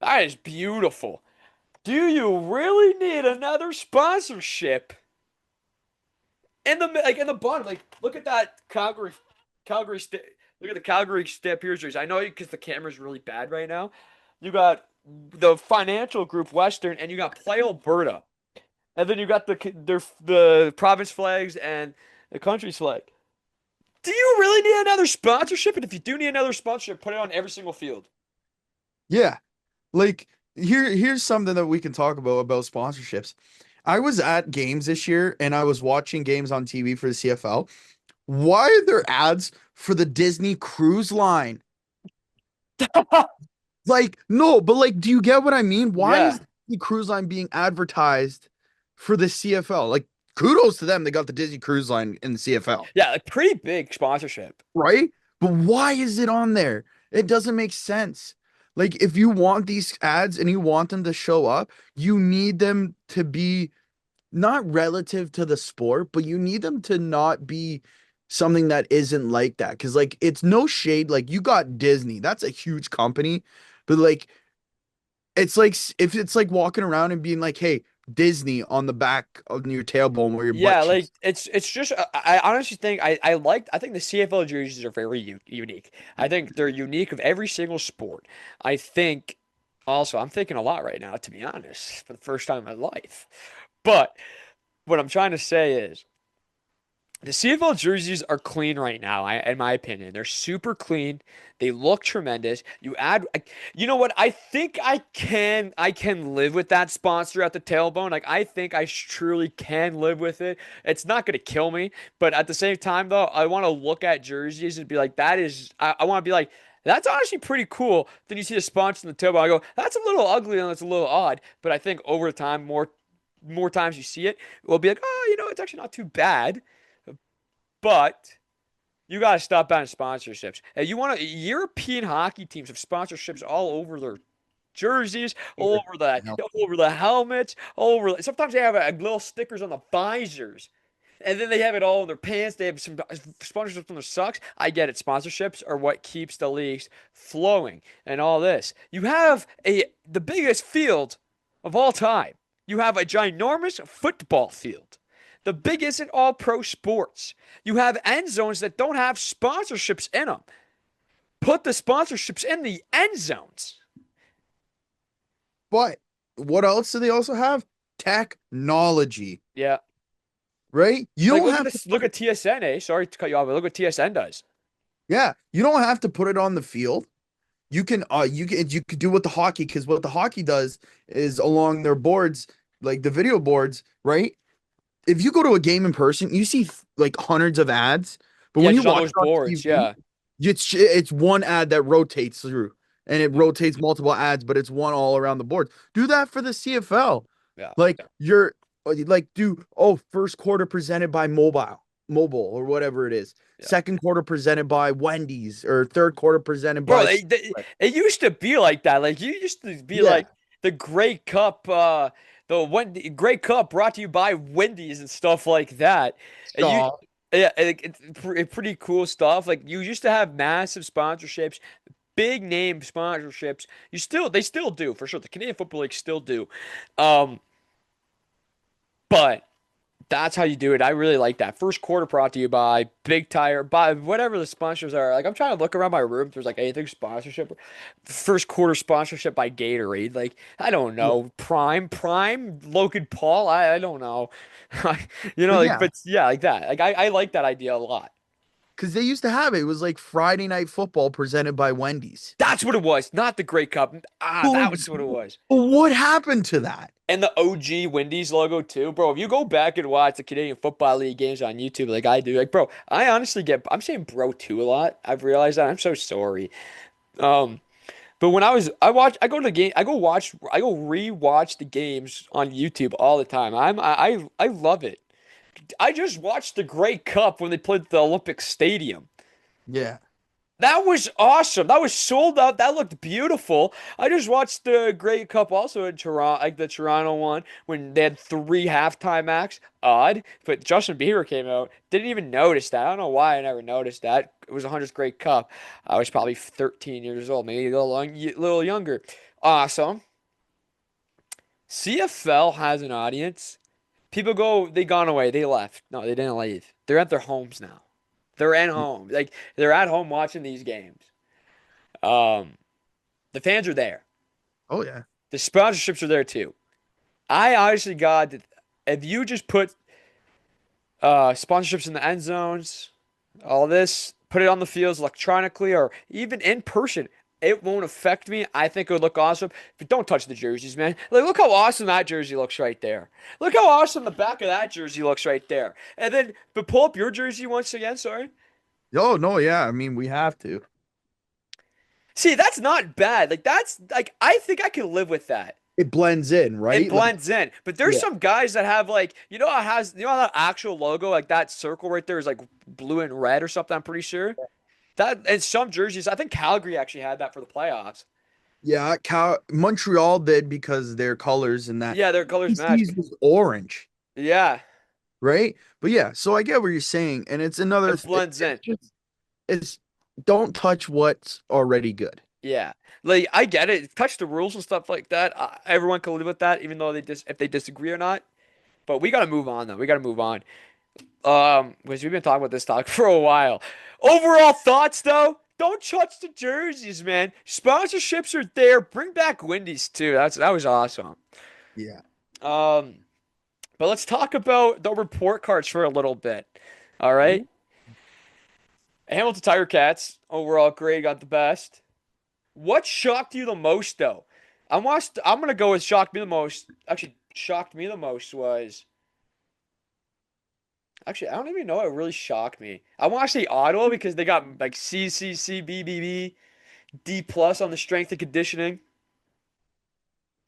That is beautiful. Do you really need another sponsorship in the like in the bottom? Like, look at that Calgary. Look at the Calgary Stampeders. I know because the camera's really bad right now. You got the financial group Western, and you got Play Alberta, and then you got the province flags and the country's flag. Do you really need another sponsorship? And if you do need another sponsorship, put it on every single field. Yeah. Like here's something that we can talk about sponsorships. I was at games this year and I was watching games on TV for the CFL. Why are there ads for the Disney Cruise Line? Like, no, but like, do you get what I mean? Why Yeah. is the cruise line being advertised for the CFL? Like, kudos to them. They got the Disney Cruise Line in the CFL, Yeah, like pretty big sponsorship. right? But why is it on there? It doesn't make sense. Like, if you want these ads and you want them to show up, you need them to be not relative to the sport, but you need them to not be something that isn't like that. Cause like it's no shade. Like you got Disney, that's a huge company, but like it's like if it's like walking around and being like, hey, Disney on the back of your tailbone where your butt Yeah, like cheeks. it's just I honestly think I think the CFL jerseys are very unique. I think they're unique of every single sport. I think also I'm thinking a lot right now, to be honest, for the first time in my life. But what I'm trying to say is the CFL jerseys are clean right now, in my opinion. They're super clean. They look tremendous. You know what? I think I can live with that sponsor at the tailbone. Like I think I truly can live with it. It's not gonna kill me, but at the same time, though, I want to look at jerseys and be like, that is. I want to be like, that's honestly pretty cool. Then you see a sponsor in the tailbone, I go, that's a little ugly and that's a little odd. But I think over time, more times you see it, we'll be like, oh, it's actually not too bad. But you got to stop buying sponsorships. And you want to European hockey teams have sponsorships all over their jerseys, all over the helmets, all over. Sometimes they have little stickers on the visors, and then they have it all in their pants. They have some sponsorships on their socks. I get it. Sponsorships are what keeps the leagues flowing and all this. You have the biggest field of all time. You have a ginormous football field, the biggest in all pro sports. You have end zones that don't have sponsorships in them. Put the sponsorships in the end zones. But what else do they also have? Technology, Yeah. right? You Like don't look at have to this. put Look it, at TSN. Sorry to cut you off, but look what TSN does. yeah, you don't have to put it on the field. You can do what the hockey, because what the hockey does is along their boards, like the video boards, right? If you go to a game in person, you see like hundreds of ads, but Yeah, when you just on watch those it on boards. TV, Yeah. it's one ad that rotates through, and it rotates multiple ads, but it's one all around the board. Do that for the CFL. Yeah. Like you're like do oh first quarter presented by mobile or whatever it is. Yeah. Second quarter presented by Wendy's, or third quarter presented Bro, by it used to be like that. Like you used to be yeah. like the Grey Cup, the Grey Cup brought to you by Wendy's and stuff like that. And you, Stop. yeah, pretty cool stuff. Like you used to have massive sponsorships, big name sponsorships. They still do for sure. The Canadian Football League still do. Um, but that's how you do it. I really like that. First quarter brought to you by Big Tire, by whatever the sponsors are. Like I'm trying to look around my room if there's like anything sponsorship. First quarter sponsorship by Gatorade. Like I don't Yeah. know. Prime, Logan Paul. But Like yeah, but yeah, like that. Like I like that idea a lot. because they used to have it. It was like Friday Night Football presented by Wendy's. That's what it was, not the Grey Cup. But That like, was what it was. what happened to that? And the OG Wendy's logo too, bro. If you go back and watch the Canadian Football League games on YouTube, like I do, like bro, I honestly I'm saying bro too a lot. I've realized that. I'm so sorry. Um, but when I go to the game, I go rewatch the games on YouTube all the time. I love it. I just watched the Grey Cup when they played at the Olympic Stadium. Yeah. That was awesome. That was sold out. That looked beautiful. I just watched the Grey Cup also in Toronto, like the Toronto one, when they had three halftime acts. Odd, but Justin Bieber came out. Didn't even notice that. I don't know why I never noticed that. It was 100th Grey Cup. I was probably 13 years old, maybe little younger. Awesome. CFL has an audience. People go, they gone away. They left. No, they didn't leave. They're at their homes now. They're at home. Like they're at home watching these games. Um, the fans are there. Oh yeah. The sponsorships are there too. I honestly, God, if you just put sponsorships in the end zones, all this, put it on the fields electronically or even in person, it won't affect me. I think it would look awesome. But don't touch the jerseys, man. Like, look how awesome that jersey looks right there. Look how awesome the back of that jersey looks right there. And then, but pull up your jersey once again. Sorry. Oh no, yeah. I mean, we have to. See, that's not bad. Like that's like I think I can live with that. It blends in, It right? Like, blends in. But there's yeah. some guys that have like, how that actual logo, like that circle right there is like blue and red or something, I'm pretty sure. That and some jerseys, I think Calgary actually had that for the playoffs. Yeah, Montreal did because their colors and that. Yeah, their colors match. BC's was orange, Yeah, right? But yeah, so I get what you're saying, and it's another. it blends in. It's don't touch what's already good. Yeah. Like I get it. Touch the rules and stuff like that. Everyone can live with that, even though if they disagree or not. But we gotta move on though. We gotta move on. Because we've been talking about this talk for a while. Overall thoughts though, don't touch the jerseys, man. Sponsorships are there. Bring back Wendy's too. That was awesome. Yeah. Um, but let's talk about the report cards for a little bit. All right. Ooh. Hamilton Tiger Cats, overall grade got the best. What shocked you the most though? I'm gonna go with shocked me the most. Actually, shocked me the most was actually, I don't even know what really shocked me. I want to say Ottawa because they got like C C C B B B D plus on the strength and conditioning.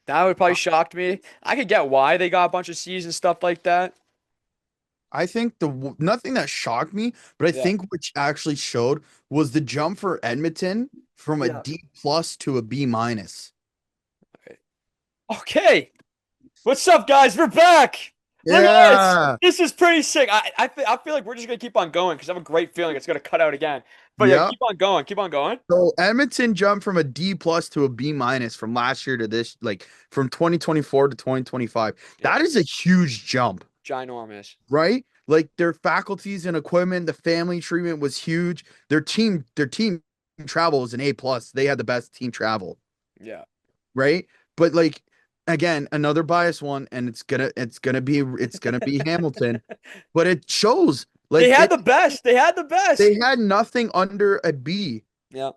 That would probably shocked me. I could get why they got a bunch of C's and stuff like that. I think nothing that shocked me, but I Yeah. think which actually showed was the jump for Edmonton from a Yeah. D plus to a B minus. Okay. What's up, guys? We're back. Look at this. Yeah. This is pretty sick. I feel like we're just gonna keep on going because I have a great feeling it's gonna cut out again. But yeah, Yeah. keep on going. Keep on going. So Edmonton jumped from a D plus to a B minus from last year to this, like from 2024 to 2025. Yeah. That is a huge jump, Ginormous. right? Like their faculties and equipment, the family treatment was huge. Their team travel was an A plus. They had the best team travel, Yeah. right? But like again, another bias one, and it's gonna be Hamilton, but it shows They like had the best. They had the they best. had nothing under a B. Yeah.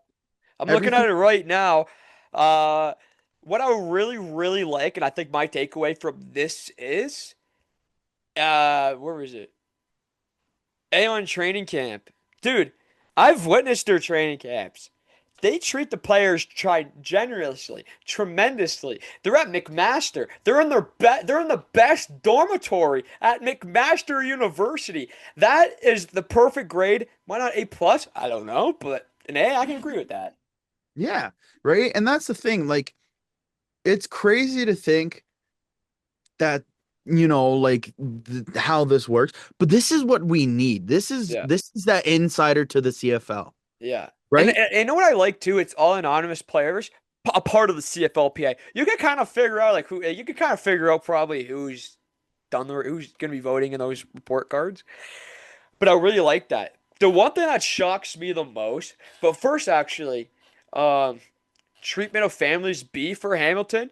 I'm looking Everything. at it right now. Uh, what I really, really like, and I think my takeaway from this is, where is it? Aon training camp. Dude, I've witnessed their training camps. They treat the players generously, tremendously. They're at McMaster. They're in the best dormitory at McMaster University. That is the perfect grade. Why not A plus? I don't know, but an A, I can agree with that. Yeah, right. And that's the thing. Like, it's crazy to think that, like how this works, but this is what we need. This is Yeah. this is that insider to the CFL, Yeah. And, right? and you know what I like too? It's all anonymous players, a part of the CFLPA. You can kind of figure out you can kind of figure out probably who's going to be voting in those report cards. But I really like that. The one thing that shocks me the most, but first actually, um, treatment of families B for Hamilton.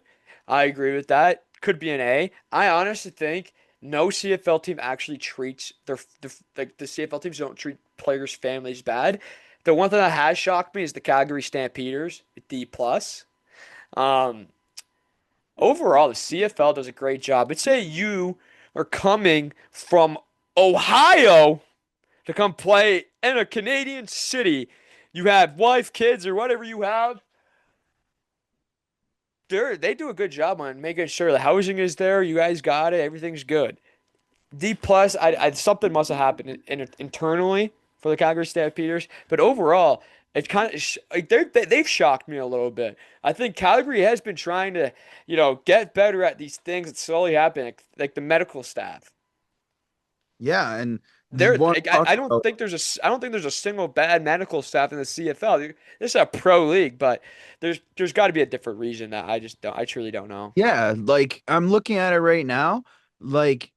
I agree with that. Could be an A. I honestly think No CFL team actually treats like the CFL teams don't treat players' families bad. The one thing that has shocked me is the Calgary Stampeders, D plus. Um, Overall, the CFL does a great job. Let's say you are coming from Ohio to come play in a Canadian city. You have wife, kids, or whatever you have. They do a good job on making sure the housing is there. You guys got it. Everything's good. D plus, something must have happened internally for the Calgary Stampeders, but overall, it's kind of like they've shocked me a little bit. I think Calgary has been trying to, get better at these things that slowly happen, like the medical staff. Yeah, and you They're want like, to talk I don't about think I don't think there's a single bad medical staff in the CFL. This is a pro league, but there's got to be a different reason that I truly don't know. yeah, like I'm looking at it right now. Like,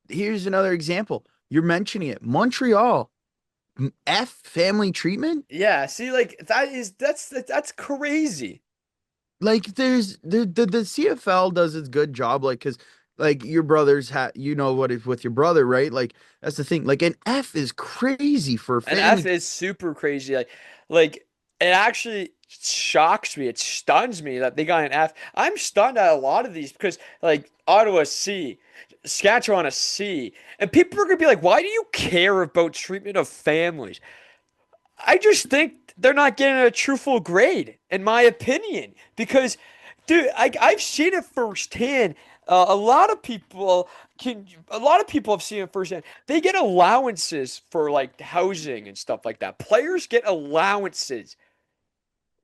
here's another example. You're mentioning it. Montreal, F family treatment. Yeah, see, like that's crazy. Like there's the CFL does its good job, like because like your brothers had you know what is with your brother, right? Like that's the thing. Like an F is crazy for An F family. is super crazy. Like it actually shocks me. It stuns me that they got an F. I'm stunned at a lot of these because like Ottawa C, Saskatchewan a C, and people are gonna be like, "Why do you care about treatment of families?" I just think they're not getting a truthful grade, in my opinion. Because, dude, I've seen it firsthand. A lot of people have seen it firsthand. They get allowances for like housing and stuff like that. Players get allowances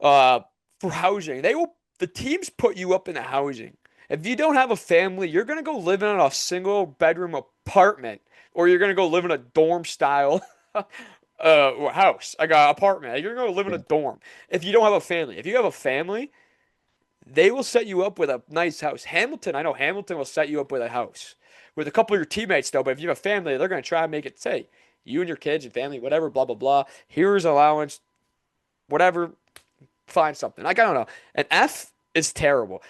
uh for housing. The teams put you up in the housing. If you don't have a family, you're gonna go live in a single bedroom apartment, or you're gonna go live in a dorm style house, like a apartment. You're gonna live in a Yeah. dorm if you don't have a family. If you have a family, they will set you up with a nice house. Hamilton, I know Hamilton will set you up with a house with a couple of your teammates though. But if you have a family, they're gonna try and make it say you and your kids and family, whatever, blah blah blah. Here's allowance, whatever. Find something. Like I don't know. An F is terrible.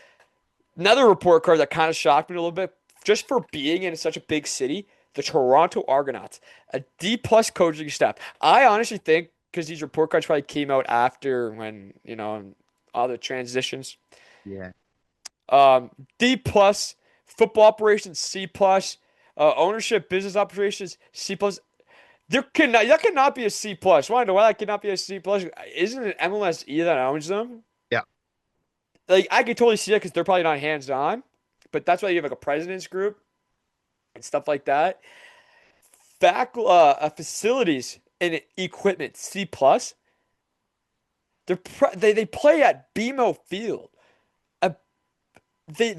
Another report card that kind of shocked me a little bit, just for being in such a big city, the Toronto Argonauts, a D plus coaching staff. I honestly think because these report cards probably came out after when all the transitions. Yeah. D plus football operations C plus ownership business operations C plus. That cannot be a C plus. Want to know why that cannot be a C plus? Isn't it MLSE that owns them? Yeah. Like I could totally see that because they're probably not hands on, but that's why you have like a president's group and stuff like that. Facilities and equipment C plus. They play at BMO Field. Uh, But they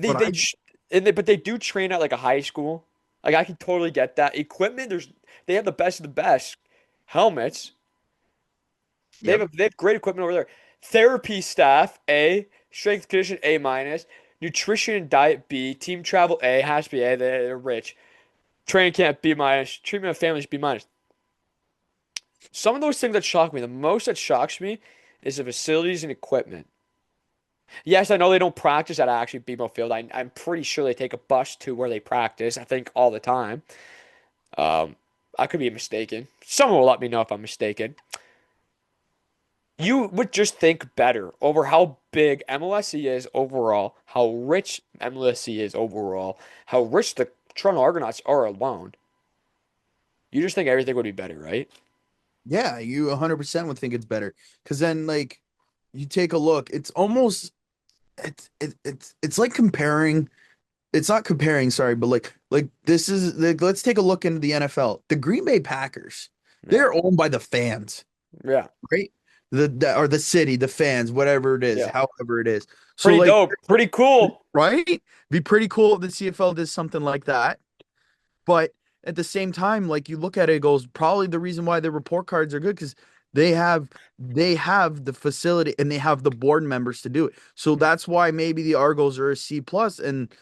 I but they do train at like a high school. Like I can totally get that equipment. They have the best of the best helmets. yep. They have great equipment over there. Therapy staff A, strength condition A minus, nutrition and diet B, team travel A, has to be A. They're rich. Training camp B minus, treatment of families B minus. Some of those things that shock me, the most that shocks me is the facilities and equipment. Yes, I know they don't practice at actually BMO Field. I'm pretty sure they take a bus to where they practice. I think all the time. Um, I could be mistaken. Someone will let me know if I'm mistaken. You would just think better over how big MLSE is overall, how rich MLSE is overall, how rich the Toronto Argonauts are alone. You just think everything would be better, right? Yeah, you 100% would think it's better. Because then like you take a look, it's almost it's like comparing it's not comparing, sorry, but like this is like let's take a look into the NFL. The Green Bay Packers, Yeah. they're owned by the fans, Yeah. right? Or the city, the fans, whatever it is, Yeah. however it is. So Pretty like, dope. Pretty cool. right? Be pretty cool if the CFL did something like that. But at the same time, like you look at it, it goes probably the reason why the report cards are good because they have the facility and they have the board members to do it. So that's why maybe the Argos are a C plus, and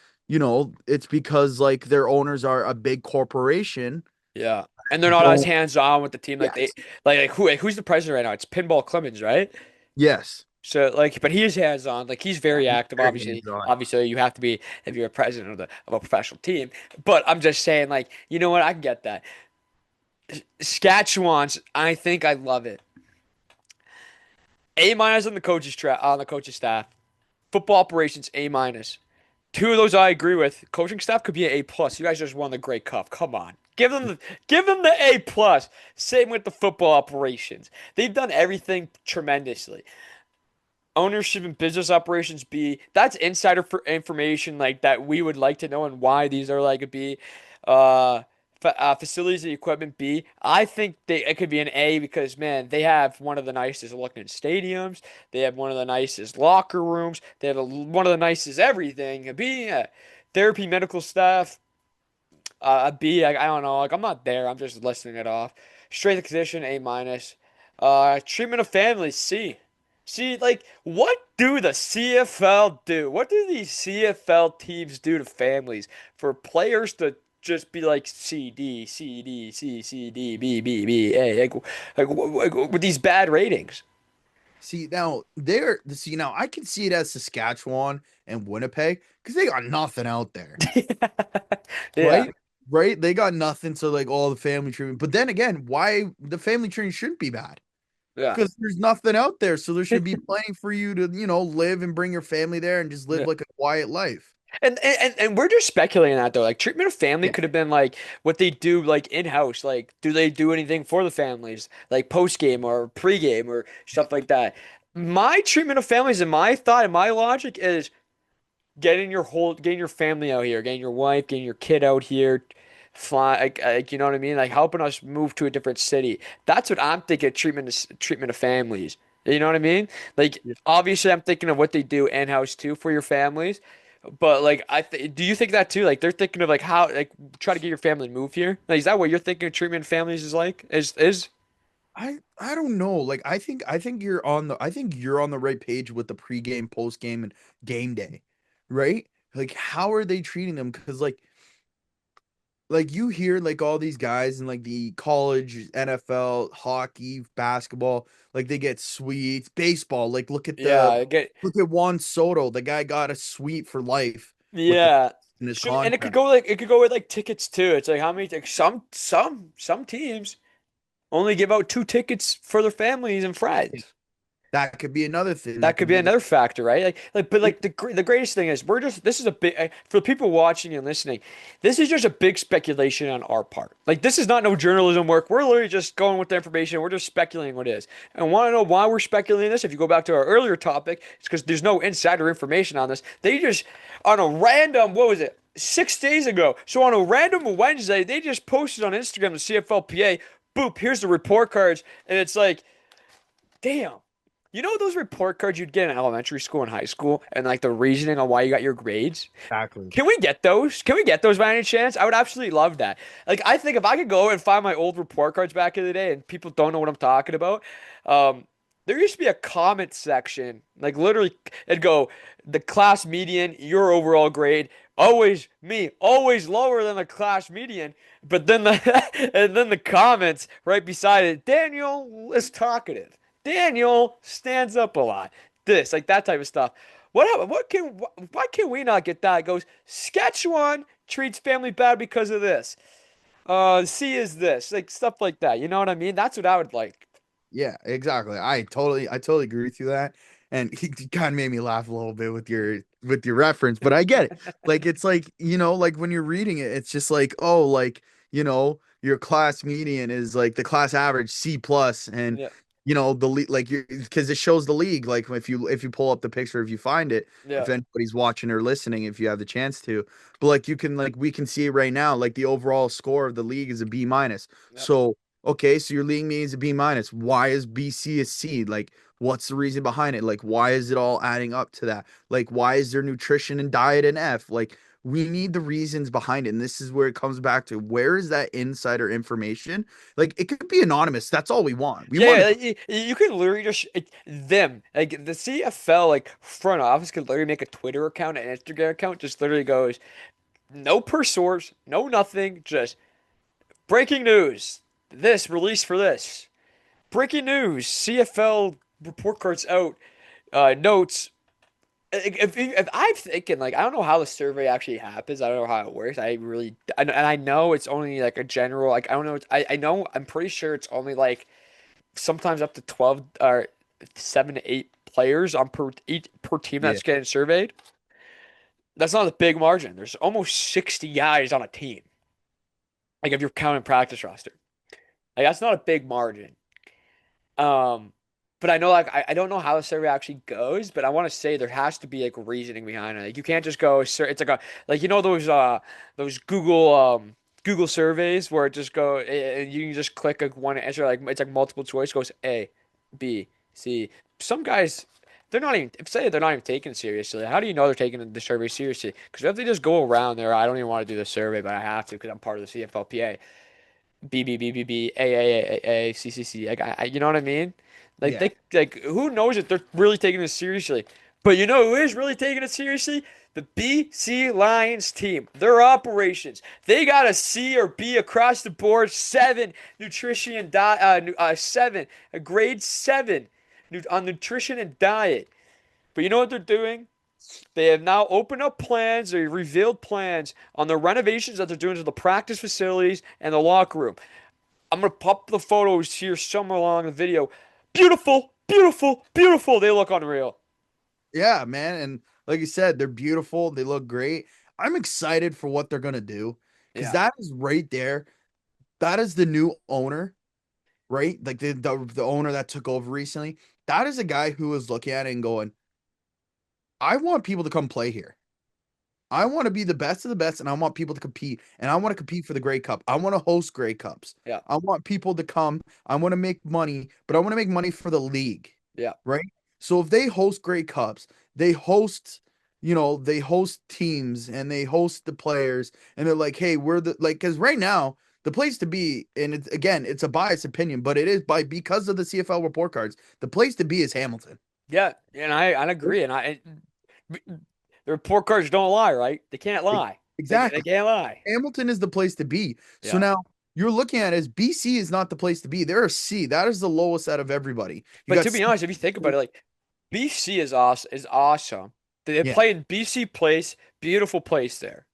it's because like their owners are a big corporation. Yeah. And they're not as Don't hands-on with the team like they Yes. who's the president right now? It's Pinball Clemens, right? Yes. So like, but he is hands on. Like he's very He's active. very Obviously, hands-on. obviously you have to be if you're a president of a professional team. But I'm just saying, like, you know what? I can get that. Saskatchewan's. I think I love it. A minus on the on the coaching staff. Football operations A minus. Two of those I agree with. Coaching staff could be an A plus. You guys just won the Grey Cup. Come on, give them the A plus. Same with the football operations. They've done everything tremendously. Ownership and business operations B. That's insider for information like that we would like to know and why these are like a B. Uh, Facilities and equipment B. I think it could be an A because man, they have one of the nicest looking stadiums. They have one of the nicest locker rooms. They have one of the nicest everything. A B. Therapy, medical staff. A B. I don't know. Like I'm not there. I'm just listing it off. Strength and condition A minus. Treatment of families C. See, like, what do the CFL do? What do these CFL teams do to families for players to just be like C D C D C C D B B B A with these bad ratings? See now I can see it as Saskatchewan and Winnipeg because they got nothing out there, Yeah, right? Right? They got nothing. So like all the family treatment. But then again, why the family treatment shouldn't be bad? yeah, Because there's nothing out there. So there should be plenty for you to, live and bring your family there and just live yeah. like a quiet life. And we're just speculating that though. Like treatment of family Yeah. could have been like what they do like in-house. Like do they do anything for the families like post-game or pre-game or stuff like that? My treatment of families and my thought and my logic is getting your family out here, getting your wife, getting your kid out here, fly you know what I mean? Like helping us move to a different city. That's what I'm thinking treatment of families. You know what I mean? Like Yeah. obviously I'm thinking of what they do in-house too for your families. But like do you think that too? Like they're thinking of like how like try to get your family to move here? Like is that what you're thinking treatment of families is like? Is I don't know. Like I think you're on the right page with the pregame, postgame, and game day, right? Like how are they treating them? Because like you hear like all these guys in like the college, NFL, hockey, basketball, like they get suites, baseball. Like yeah, I get look at Juan Soto. The guy got a suite for life with the yeah. in his Should and contract. it could go with like tickets too. It's like how many like some teams only give out two tickets for their families and friends. That could be another thing. That That could could be be another factor, right? But like like the greatest thing is we're just this is a big for the people watching and listening. This is just a big speculation on our part. Like this is not no journalism work. We're literally just going with the information. We're just speculating what it is. And want to know why we're speculating this? If you go back to our earlier topic, it's because there's no insider information on this. They just on a random what was it 6 days ago? So on a random Wednesday, they just posted on Instagram the CFLPA. Boop, here's the report cards, and it's like, damn. You know those report cards you'd get in elementary school and high school, and like the reasoning on why you got your grades? exactly. Can we get those? Can we get those by any chance? I would absolutely love that. Like, I think if I could go and find my old report cards back in the day, and people don't know what I'm talking about, um, there used to be a comment section, like literally, it'd go the class median, your overall grade, always me, always lower than the class median. But then the and then the comments right beside it, Daniel is talkative. Daniel stands up a lot. This, like that type of stuff. Why can we not get that? It goes, Saskatchewan treats family bad because of this. C is this, like stuff like that. You know what I mean? That's what I would like. Yeah, exactly. I totally agree with you that. And he kind of made me laugh a little bit with your reference, but I get it. Like it's like, like when you're reading it, it's just like, oh, like, your class median is like the class average C plus and Yeah, the league like you because it shows the league like if you pull up the picture if you find it yeah, if anybody's watching or listening if you have the chance to but like you can like we can see it right now like the overall score of the league is a B minus yeah. so okay, so your league mean is a B minus. Why is BC a C? Like, what's the reason behind it? Like, why is it all adding up to that? Like, why is there nutrition and diet an F? Like, we need the reasons behind it. And this is where it comes back to where is that insider information? Like, it could be anonymous. That's all we want. We Yeah, want yeah, to, like, you can literally just them like the CFL like front office could literally make a Twitter account and Instagram account. Just literally goes no per source, no nothing, just breaking news. This release for this. Breaking news. CFL report cards out. Notes. If I'm thinking like I don't know how the survey actually happens. I don't know how it works. And I know it's only like a general like I don't know. I know I'm pretty sure it's only like sometimes up to 12 or 7 to 8 players on per team Yeah. that's getting surveyed. That's not a big margin. There's almost 60 guys on a team. Like if you're counting practice roster, like that's not a big margin. Um, but I know like I don't know how the survey actually goes, but I want to say there has to be like reasoning behind it. Like you can't just go it's like a like you know those Google surveys where it just go and you can just click like one answer like it's like multiple choice goes A, B, C. Some guys they're not even say they're not even taking it seriously. How do you know they're taking the survey seriously? Because if they just go around there, I don't even want to do the survey, but I have to because I'm part of the CFLPA. B, A, C, C, C. Like you know what I mean? Like Yeah. they like who knows if they're really taking this seriously? But you know who is really taking it seriously? The BC Lions team. Their operations. They got a C or B across the board. Seven nutrition and diet. Seven a grade seven on nutrition and diet. But you know what they're doing? They have now opened up plans, they revealed plans on the renovations that they're doing to the practice facilities and the locker room. I'm gonna pop the photos here somewhere along the video. Beautiful, beautiful, beautiful. They look unreal. Yeah, man. And like you said, they're beautiful. They look great. I'm excited for what they're gonna do because Yeah, that is right there. That is the new owner, right? Like the owner that took over recently. That is a guy who is looking at it and going, I want people to come play here. I want to be the best of the best, and I want people to compete. And I want to compete for the Grey Cup. I want to host Grey Cups. yeah, I want people to come. I want to make money, but I want to make money for the league, yeah, right? So if they host Grey Cups, they host, they host teams and they host the players, and they're like, hey, we're the like, because right now the place to be, and it's again, it's a biased opinion, but it is because of the CFL report cards, the place to be is Hamilton. yeah. And I agree. The report cards don't lie, right? They can't lie. They Exactly. can't lie. Hamilton is the place to be. So Yeah. now you're looking at it as BC is not the place to be. They're a C. That is the lowest out of everybody. You But got to C. be honest, if you think about it, like BC is awesome. Is awesome. They Yeah. play in BC Place, beautiful place there.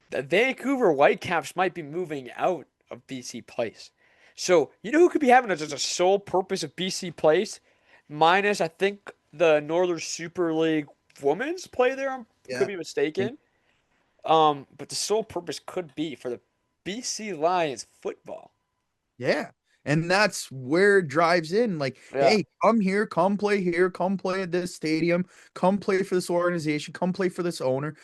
The Vancouver Whitecaps might be moving out of BC Place. So, you know who could be having just a sole purpose of BC Place? Minus, I think, the Northern Super League women's play there. I could Yeah. be mistaken. But the sole purpose could be for the BC Lions football. Yeah. And that's where it drives in. Like, Yeah, hey, here, come play at this stadium, come play for this organization, come play for this owner,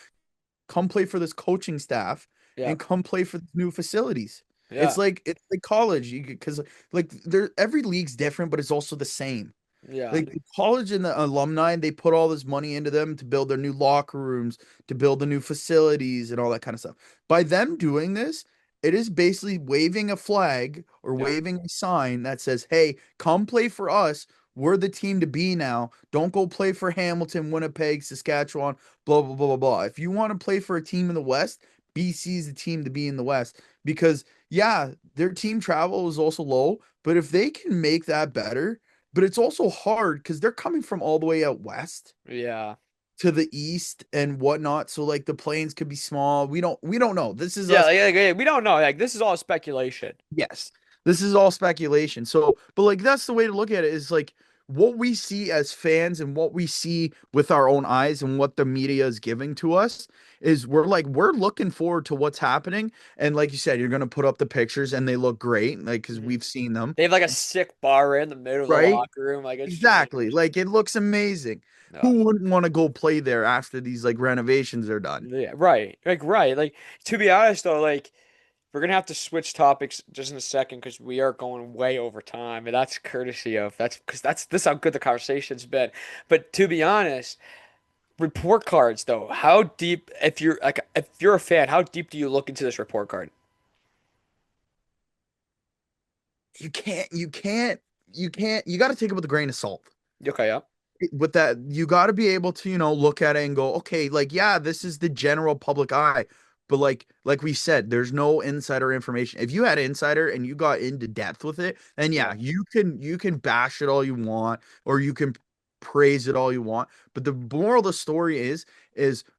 come play for this coaching staff, yeah, and come play for the new facilities. yeah, It's like college. Because like there every league's different, but it's also the same. yeah, Like the college and the alumni, they put all this money into them to build their new locker rooms, to build the new facilities and all that kind of stuff. By them doing this, it is basically waving a flag or yeah, waving a sign that says, "Hey, come play for us. We're the team to be now. Don't go play for Hamilton, Winnipeg, Saskatchewan, blah blah blah blah blah. If you want to play for a team in the West, BC is the team to be in the West because yeah, their team travel is also low, but if they can make that better, but it's also hard because they're coming from all the way out west yeah. to the east and whatnot. So like the planes could be small. We don't know. This is Yeah, us. like, we don't know. Like this is all speculation. Yes. This is all speculation. So, but like that's the way to look at it is like what we see as fans and what we see with our own eyes and what the media is giving to us is we're looking forward to what's happening. And like you said, you're gonna put up the pictures and they look great, like because Mhm. we've seen them, They have like a sick bar right in the middle of the right? locker room. Like it's just Exactly. Like it looks amazing. no. Who wouldn't want to go play there after these like renovations are done? Yeah, right. Like right. Like to be honest though, like we're gonna have to switch topics just in a second because we are going way over time, and that's courtesy of that's because that's this is how good the conversation's been. But to be honest, report cards though, how deep if you're a fan, how deep do you look into this report card? You got to take it with a grain of salt. Okay, yeah. With that, you got to be able to, look at it and go, okay, like, yeah, this is the general public eye. But like we said, there's no insider information. If you had insider and you got into depth with it, then Yeah. yeah, you can bash it all you want, or you can praise it all you want. But the moral of the story is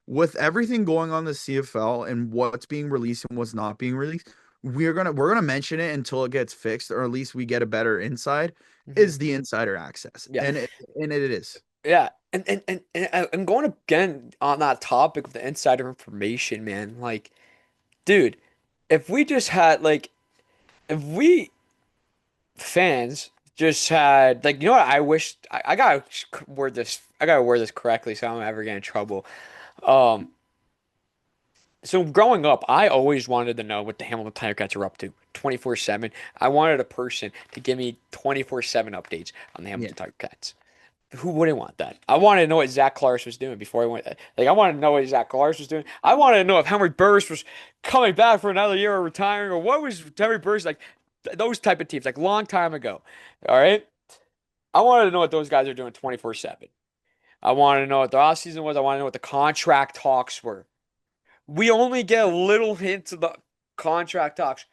with everything going on in the CFL and what's being released and what's not being released, we're gonna mention it until it gets fixed, or at least we get a better inside, Mhm. is the insider access. Yeah. And it is. Yeah. And going again on that topic of the insider information, man, like, dude, if we just had like if we fans just had like, you know what, I wish I gotta word this correctly so I don't ever get in trouble. Um so growing up, I always wanted to know what the Hamilton Tiger Cats are up to 24/7. I wanted a person to give me 24/7 updates on the Yeah. Hamilton Tiger Cats. Who wouldn't want that? I wanted to know what Zach Clark was doing before I went. Like, I wanted to know what Zach Clark was doing. I wanted to know if Henry Burris was coming back for another year or retiring, or what was Henry Burris like. Those type of teams, like long time ago. All right, I wanted to know what those guys are doing 24/7. I wanted to know what the offseason was. I wanted to know what the contract talks were. We only get little hints of the contract talks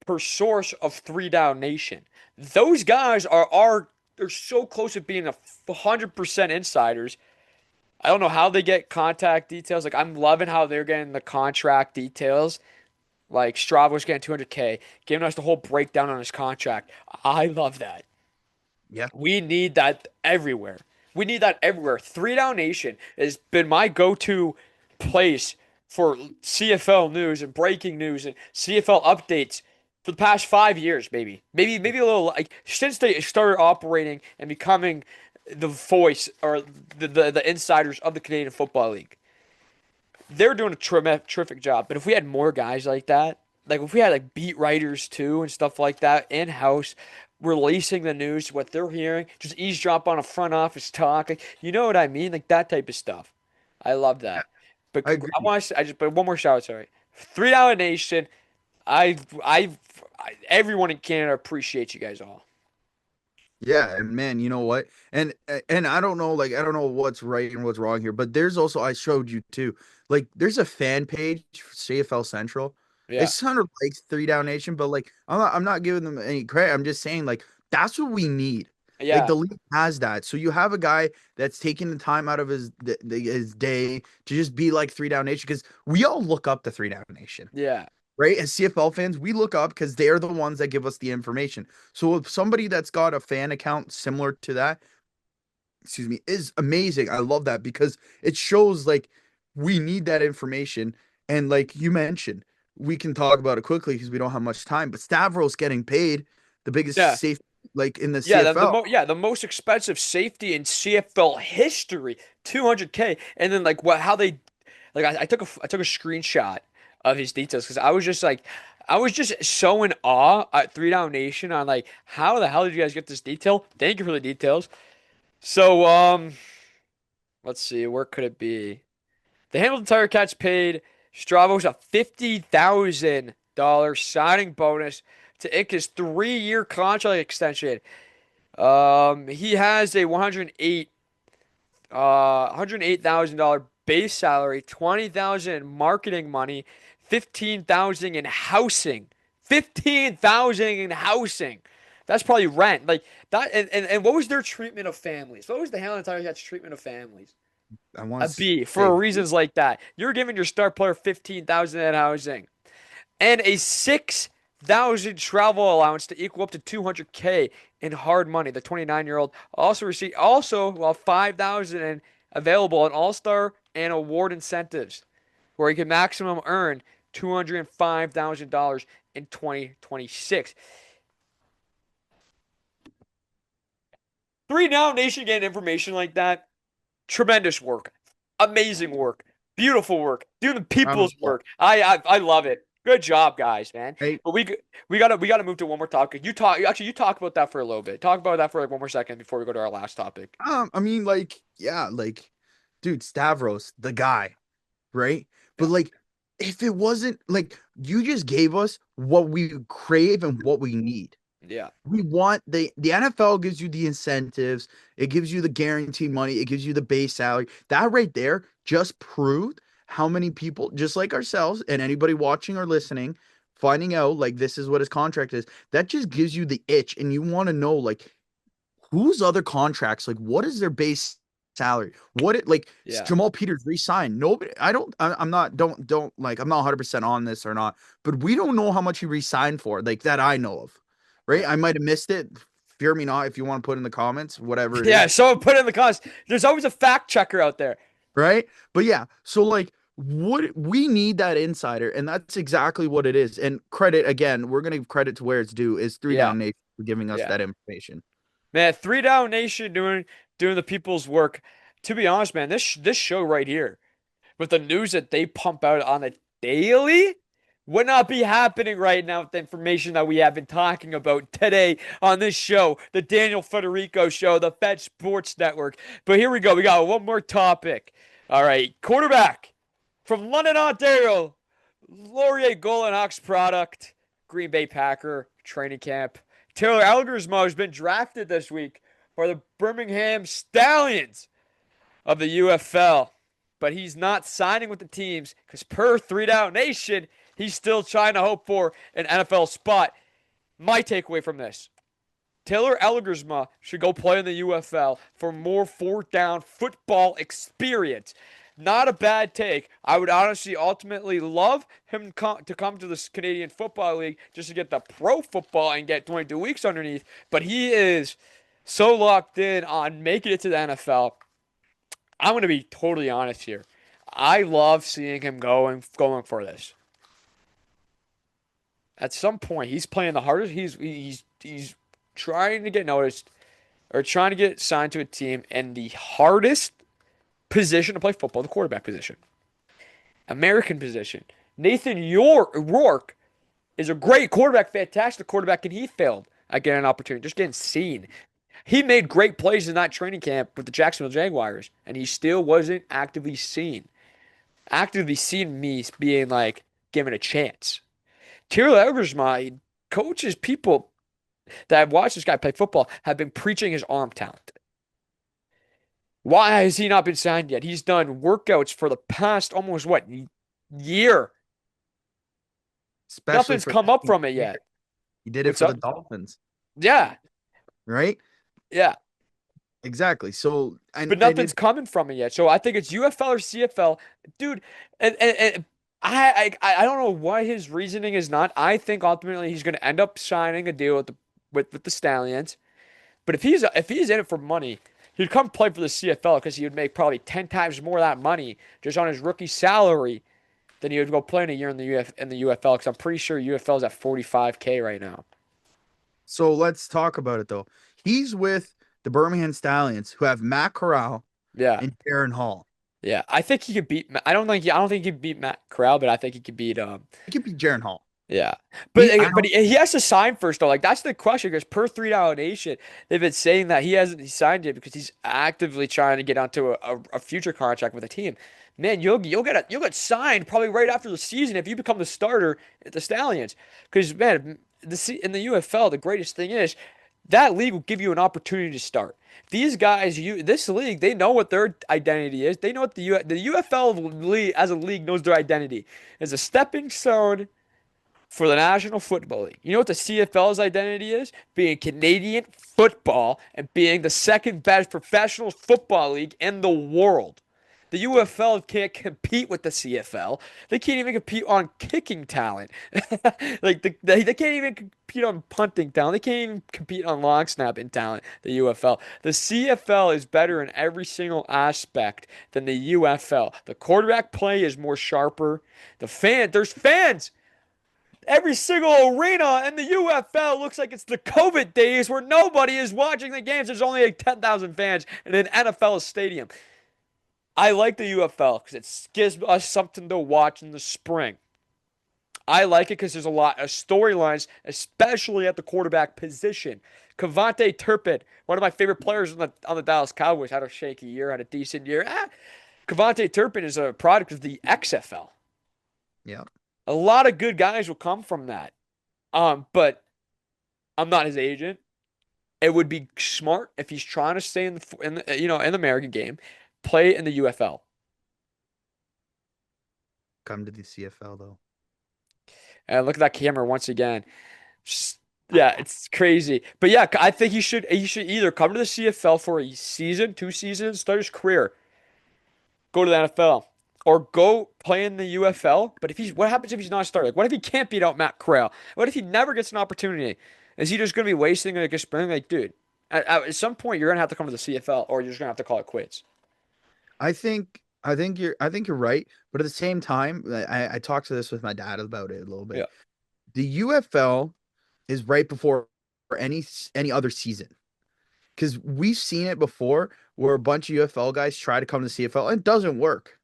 per source of Three Down Nation. Those guys they're so close to being 100% insiders. I don't know how they get contact details. Like, I'm loving how they're getting the contract details. Like, Stravo's getting 200K, giving us the whole breakdown on his contract. I love that. Yeah. We need that everywhere. We need that everywhere. Three Down Nation has been my go-to place for CFL news and breaking news and CFL updates for the past 5 years, maybe a little like since they started operating and becoming the voice or the insiders of the Canadian Football League. They're doing a terrific job. But if we had more guys like that, like if we had like beat writers too and stuff like that in house, releasing the news, what they're hearing, just eavesdrop on a front office talk, like, you know what I mean, like that type of stuff. I love Yeah. that. But I I agree. want to, I just, but one more shout out, sorry. $3 Nation. I, I, everyone in Canada appreciates you guys all. Yeah, and man, you know what? And I don't know, like I don't know what's right and what's wrong here, but there's also I showed you too. Like there's a fan page for CFL Central. Yeah, It's kind of like Three Down Nation, but like I'm not giving them any credit. I'm just saying like that's what we need. Like yeah, the league has that. So you have a guy that's taking the time out of his day to just be like Three Down Nation because we all look up to Three Down Nation, yeah, right? As CFL fans, we look up because they're the ones that give us the information. So if somebody that's got a fan account similar to that, excuse me, is amazing. I love that because it shows like we need that information. And like you mentioned, we can talk about it quickly because we don't have much time. But Stavros getting paid the biggest yeah. safe like in the Yeah, CFL. the most expensive safety in CFL history, 200K. And then like what how they like I took a screenshot of his details because I was just so in awe at Three Down Nation on like how the hell did you guys get this detail? Thank you for the details. So let's see, where could it be? The Hamilton Tiger Cats paid Stravos a $50,000 signing bonus to ink his 3-year contract extension. He has a 108,000 base salary, 20,000 in marketing money, 15,000 in housing, 15,000 in housing. That's probably rent. Like that, and what was their treatment of families? What was the Helen Tiger Cats' treatment of families? I want A to B say for reasons like that. You're giving your star player 15,000 in housing and a 6,000 travel allowance to equal up to 200K in hard money. The 29-year-old also received while 5,000 available in All-Star and award incentives, where he can maximum earn $205,000 in 2026. Three Now Nation getting information like that. Tremendous work. Amazing work. Beautiful work. Doing the round of people's applause. work. I love it. Good job, guys, man. Hey, But we gotta move to one more topic. You talk about that for a little bit. Talk about that for like one more second before we go to our last topic. I mean, like, yeah, like, dude, Stavros, the guy, right? Yeah. But like, if it wasn't like you just gave us what we crave and what we need. Yeah. We want the NFL gives you the incentives, it gives you the guaranteed money, it gives you the base salary. That right there just proved how many people, just like ourselves and anybody watching or listening, finding out like this is what his contract is. That just gives you the itch, and you want to know like whose other contracts, like what is their base salary? What it like Yeah, Jamal Peters re-signed. Nobody, I'm not, don't like, I'm not 100% on this or not, but we don't know how much he re-signed for, like that I know of. Right? yeah. I might have missed it. Fear me not if you want to put in the comments, whatever it Yeah, is. someone put in the comments. There's always a fact checker out there. Right? But yeah, so like what we need that insider, and that's exactly what it is. And credit again, we're gonna give credit to where it's due is Three Yeah, Down Nation for giving us yeah. that information. Man, Three Down Nation doing the people's work. To be honest, man, this show right here, with the news that they pump out on a daily, would not be happening right now with the information that we have been talking about today on this show, the Daniel Federico show, the Fed Sports Network. But here we go. We got one more topic. All right, quarterback from London, Ontario, Laurier Golden Hawks product, Green Bay Packer training camp. Taylor Elgersmo has been drafted this week for the Birmingham Stallions of the UFL, but he's not signing with the teams because per Three Down Nation, he's still trying to hope for an NFL spot. My takeaway from this: Taylor Elgersma should go play in the UFL for more fourth down football experience. Not a bad take. I would honestly ultimately love him to come to this Canadian Football League just to get the pro football and get 22 weeks underneath. But he is so locked in on making it to the NFL. I'm going to be totally honest here. I love seeing him going for this. At some point, he's playing the hardest. He's trying to get noticed or trying to get signed to a team in the hardest position to play football, the quarterback position, American position. Rourke is a great quarterback, fantastic quarterback, and he failed at getting an opportunity, just getting seen. He made great plays in that training camp with the Jacksonville Jaguars, and he still wasn't actively seen. Actively seen me being like given a chance. Tyrell Eversma, coaches, people that have watched this guy play football have been preaching his arm talent. Why has he not been signed yet? He's done workouts for the past almost what year. Especially Nothing's for come that up team. from it yet. He did it What's for the up? Dolphins, Yeah, right? yeah. Exactly. So But and nothing's it coming from it yet. So I think it's UFL or CFL, dude. And I don't know what his reasoning is not. I think ultimately he's going to end up signing a deal with the Stallions. But if he's in it for money, he'd come play for the CFL because he would make probably 10 times more of that money just on his rookie salary than he would go play in a year in the UFL. Because I'm pretty sure UFL is at 45K right now. so let's talk about it though. He's with the Birmingham Stallions who have Matt Corral Yeah, and Darren Hall. yeah. I think he could beat. I don't think he could beat Matt Corral, but I think he could beat He could be Darren Hall. Yeah, but I but don't he has to sign first though. Like that's the question because per Three Down Nation, they've been saying that he signed yet because he's actively trying to get onto a future contract with a team. Man, you'll get signed probably right after the season if you become the starter at the Stallions. Because man, in the UFL, the greatest thing is that league will give you an opportunity to start. These guys, this league, they know what their identity is. They know what the UFL league as a league knows their identity as a stepping stone for the National Football League. You know what the CFL's identity is? Being Canadian football and being the second best professional football league in the world. The UFL can't compete with the CFL. They can't even compete on kicking talent. They can't even compete on punting talent. They can't even compete on long snapping talent. The UFL. The CFL is better in every single aspect than the UFL. The quarterback play is more sharper. There's fans. Every single arena in the UFL looks like it's the COVID days where nobody is watching the games. There's only like 10,000 fans in an NFL stadium. I like the UFL because it gives us something to watch in the spring. I like it because there's a lot of storylines, especially at the quarterback position. Cavante Turpin, one of my favorite players on the Dallas Cowboys, had a shaky year, had a decent year. Cavante Turpin is a product of the XFL. yeah. A lot of good guys will come from that. But I'm not his agent. It would be smart if he's trying to stay in the American game, play in the UFL. Come to the CFL though. And look at that camera once again. Yeah, it's crazy. But yeah, I think he should either come to the CFL for a season, 2 seasons, start his career, go to the NFL, or go play in the UFL. But what happens if he's not a starter? Like, what if he can't beat out Matt Corral? What if he never gets an opportunity? Is he just going to be wasting like a spring? Like, dude, at some point you're going to have to come to the CFL, or you're just going to have to call it quits. I think you're right, but at the same time, I talked to this with my dad about it a little Yeah, bit. The UFL is right before any other season because we've seen it before where a bunch of UFL guys try to come to the CFL and it doesn't work,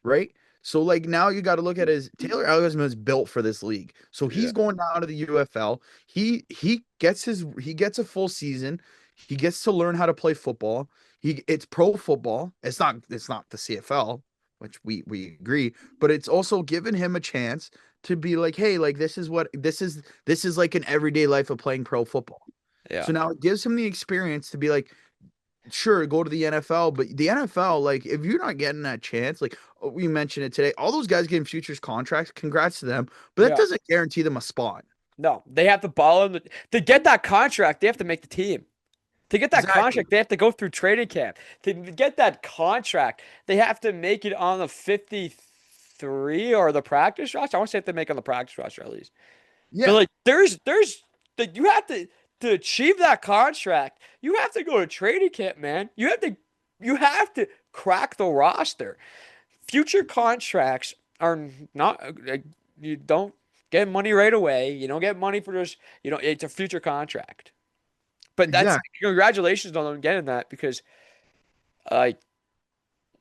right? So like now you got to look at his Taylor Alderman is built for this league. So yeah, he's going down to the UFL. He gets a full season. He gets to learn how to play football. It's pro football. It's not the CFL, which we agree, but it's also given him a chance to be like, hey, like this is like an everyday life of playing pro football. yeah, So now it gives him the experience to be like, sure, go to the NFL, but the NFL, like, if you're not getting that chance, like we mentioned it today, all those guys getting futures contracts, congrats to them, but that yeah. doesn't guarantee them a spot. No, they have to ball in to get that contract. They have to make the team. To get that Exactly. contract, they have to go through training camp. To get that contract, they have to make it on the 53 or the practice roster. I want to say if they make on the practice roster at least. But Yeah. like, there's like you have to achieve that contract. You have to go to training camp, man. You have to crack the roster. Future contracts are not like, you don't get money right away. You don't get money for just it's a future contract. But that's Exactly. congratulations on them getting that because like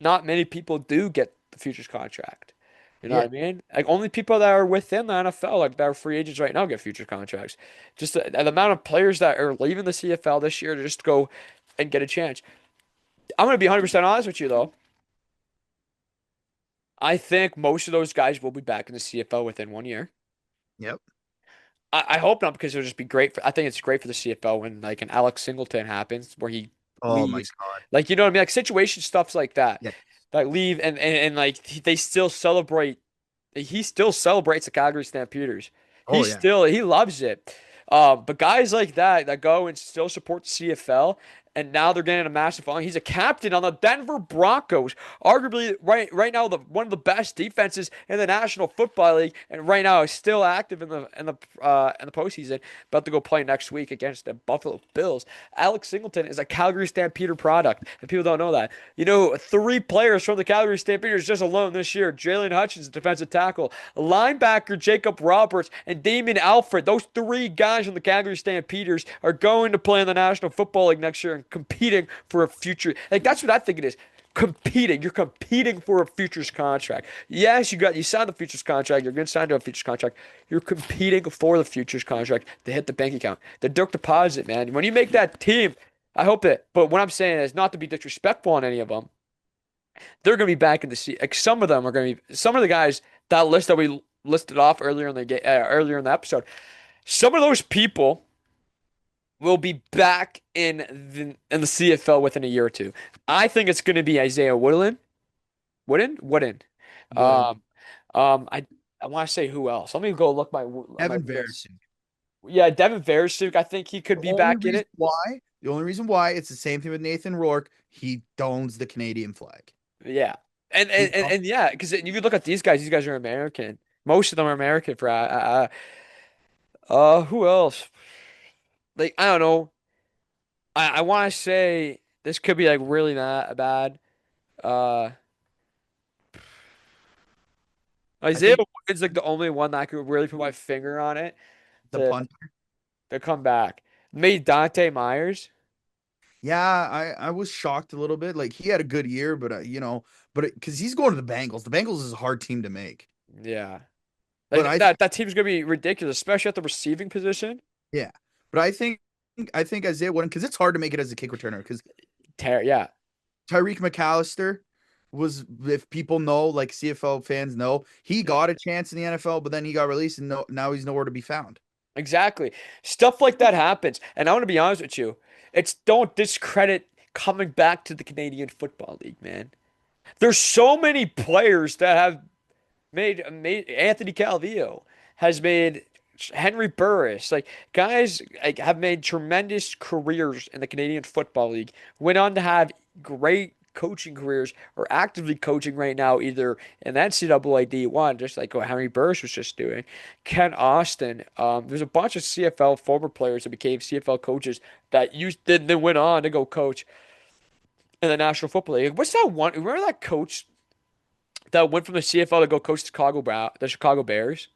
not many people do get the futures contract. You know what Yeah. I mean? Like only people that are within the NFL, like that are free agents right now, get future contracts. Just the amount of players that are leaving the CFL this year to just go and get a chance. I'm gonna be 100% honest with you though. I think most of those guys will be back in the CFL within 1 year. Yep. I hope not because it'll just be great for. I think it's great for the CFL when like an Alex Singleton happens where he Oh my leaves, God. like you know what I mean, like situation stuffs like that, Yeah. that leave and like they still celebrate. He still celebrates the Calgary Stampeders. Oh yeah. He loves it. But guys like that go and still support the CFL, and now they're getting a massive following. He's a captain on the Denver Broncos, arguably right now one of the best defenses in the National Football League, and right now is still active in the postseason. About to go play next week against the Buffalo Bills. Alex Singleton is a Calgary Stampeder product, and people don't know that. You know, 3 players from the Calgary Stampeders just alone this year: Jalen Hutchins, defensive tackle, linebacker Jacob Roberts, and Damien Alfred. Those 3 guys from the Calgary Stampeders are going to play in the National Football League next year and competing for a future. Like that's what I think it is. Competing. You're competing for a futures contract. Yes, you signed the futures contract. You're going to sign to a futures contract. You're competing for the futures contract to hit the bank account. The direct deposit, man. When you make that team, I hope that. But what I'm saying is not to be disrespectful on any of them. They're going to be back in the sea. Like some of them are going to be. Some of the guys that list that we listed off earlier in the episode. Some of those people will be back in the CFL within a year or two. I think it's going to be Isaiah Woodland. Wooden. Wouldn't. Um, I want to say who else. Let me go look my Evan list. Versu. Yeah, Devin Versuk. I think he could The be only back in reason it. why, the only reason why it's the same thing with Nathan Rourke. He owns the Canadian flag. Yeah, and He and and, and yeah, because you could look at these guys. These guys are American. Most of them are American. Who else? Like I don't know. I want to say this could be like really bad. Uh, I Isaiah think Wood's like the only one that I could really put my finger on it the to punt. to come back. Maybe Dante Myers. Yeah, I was shocked a little bit. Like he had a good year, but because he's going to the Bengals. The Bengals is a hard team to make. Yeah. But Like that team's gonna be ridiculous, especially at the receiving position. yeah, but I think Isaiah wouldn't because it's hard to make it as a kick returner because Yeah. Tyreek McAllister was, if people know, like CFL fans know, he Yeah. got a chance in the NFL, but then he got released and now he's nowhere to be found. Exactly. Stuff like that happens. And I want to be honest with you. It's don't discredit coming back to the Canadian Football League, man. There's so many players that have made Anthony Calvillo has made Henry Burris, like guys like have made tremendous careers in the Canadian Football League, went on to have great coaching careers or actively coaching right now, either in NCAA D1, just like what Henry Burris was just doing. Ken Austin, there's a bunch of CFL former players that became CFL coaches that used then went on to go coach in the National Football League. What's that one? Remember that coach that went from the CFL to go coach the Chicago Bears?